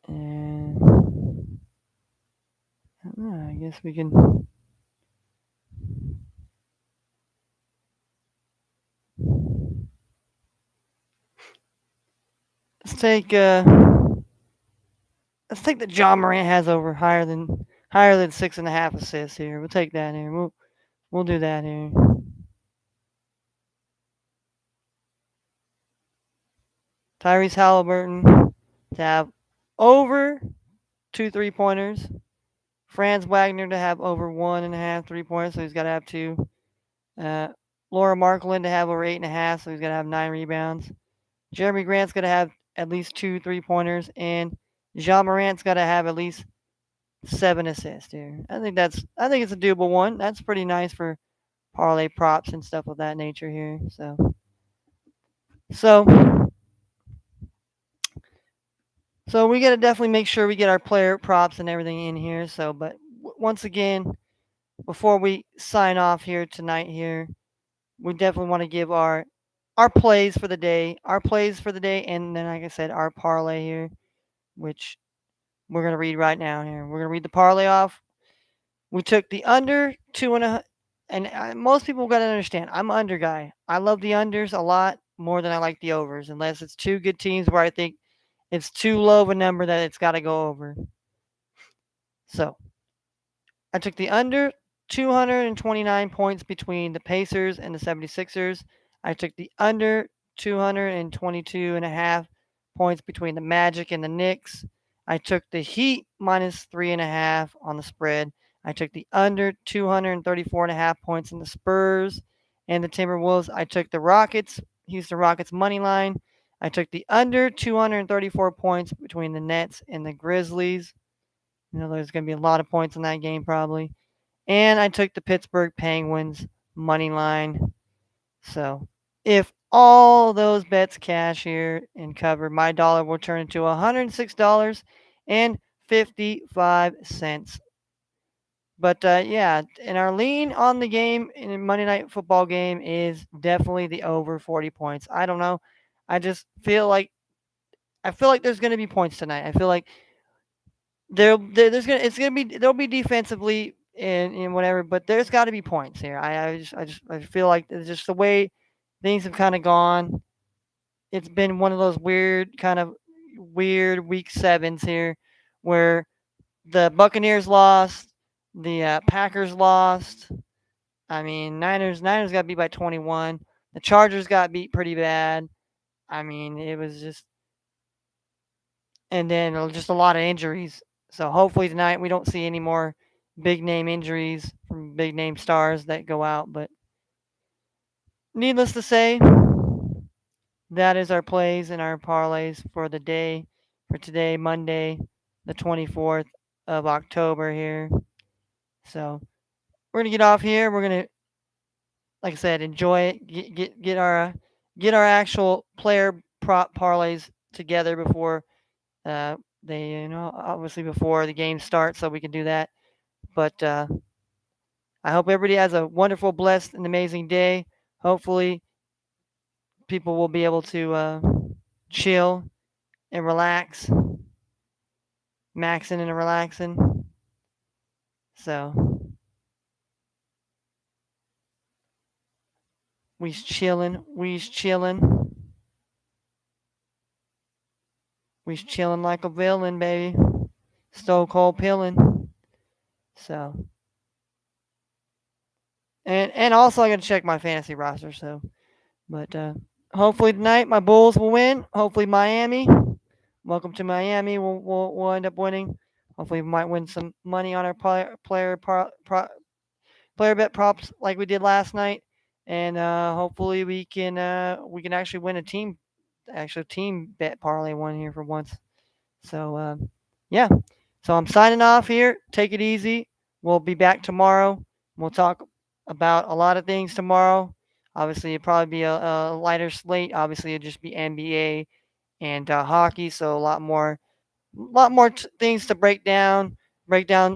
And I don't know, I guess we can. Let's take that John Morant has over higher than 6.5 assists here. We'll take that here. We'll do that here. Tyrese Halliburton to have over 2 3-pointers. Franz Wagner to have over 1.5 3-pointers, so he's got to have 2. Laura Markland to have over 8.5, so he's got to have 9 rebounds. Jeremy Grant's got to have at least 2 3-pointers, and Jean Morant's got to have at least 7 assists here. I think it's a doable one. That's pretty nice for parlay props and stuff of that nature here. So we got to definitely make sure we get our player props and everything in here. So, but once again, before we sign off here tonight, we definitely want to give our plays for the day, and then like I said, our parlay here, which we're gonna read right now here. We're gonna read the parlay off. We took the under 2.5, and most people got to understand, I'm an under guy. I love the unders a lot more than I like the overs, unless it's 2 good teams where I think it's too low of a number that it's got to go over. So I took the under 229 points between the Pacers and the 76ers. I took the under 222.5 points between the Magic and the Knicks. I took the Heat minus 3.5 on the spread. I took the under 234.5 points in the Spurs and the Timberwolves. I took the Houston Rockets money line. I took the under 234 points between the Nets and the Grizzlies. There's going to be a lot of points in that game probably. And I took the Pittsburgh Penguins money line. So if all those bets cash here and cover, my dollar will turn into $106.55. But yeah, and our lean on the game in a Monday Night Football game is definitely the over 40 points. I don't know. I just feel like there's going to be points tonight. I feel like there'll be defensively and whatever, but there's got to be points here. I feel like it's just the way things have kind of gone. It's been one of those weird week sevens here, where the Buccaneers lost, the Packers lost. I mean, Niners got beat by 21. The Chargers got beat pretty bad. I mean, it was just, and then just a lot of injuries. So hopefully tonight we don't see any more big name injuries from big name stars that go out. But needless to say, that is our plays and our parlays for the day, for today, Monday, the 24th of October here. So we're gonna get off here. We're gonna, like I said, enjoy it. Get our actual player prop parlays together before they, obviously before the game starts, so we can do that. But I hope everybody has a wonderful, blessed, and amazing day. Hopefully, people will be able to chill and relax, maxing and relaxing. So we's chilling like a villain, baby. Stone cold pillin'. So and also I gotta check my fantasy roster. So, but hopefully tonight my Bulls will win. Hopefully Miami. Welcome to Miami. We'll end up winning. Hopefully we might win some money on our player bet props like we did last night, and hopefully we can actually win a team bet parlay one here for once. So yeah, so I'm signing off here. Take it easy. We'll be back tomorrow. We'll talk about a lot of things tomorrow. Obviously, it'll probably be a lighter slate. Obviously, it'll just be NBA and hockey, so a lot more things to break down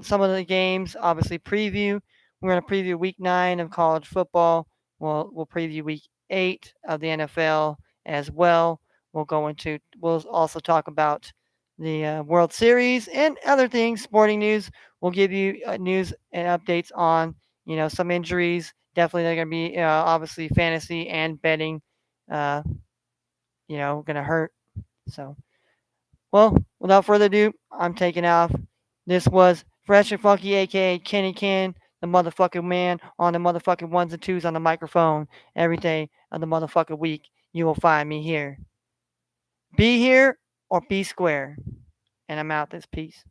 some of the games. Obviously, preview. We're going to preview Week 9 of college football. We'll preview Week 8 of the NFL as well. We'll also talk about the World Series and other things, sporting news. We'll give you news and updates on some injuries. Definitely, they're going to be obviously fantasy and betting. Uh, going to hurt. So. Well, without further ado, I'm taking off. This was Fresh and Funky, aka Kenny Ken, the motherfucking man on the motherfucking ones and twos on the microphone. Every day of the motherfucking week, you will find me here. Be here or be square. And I'm out this piece.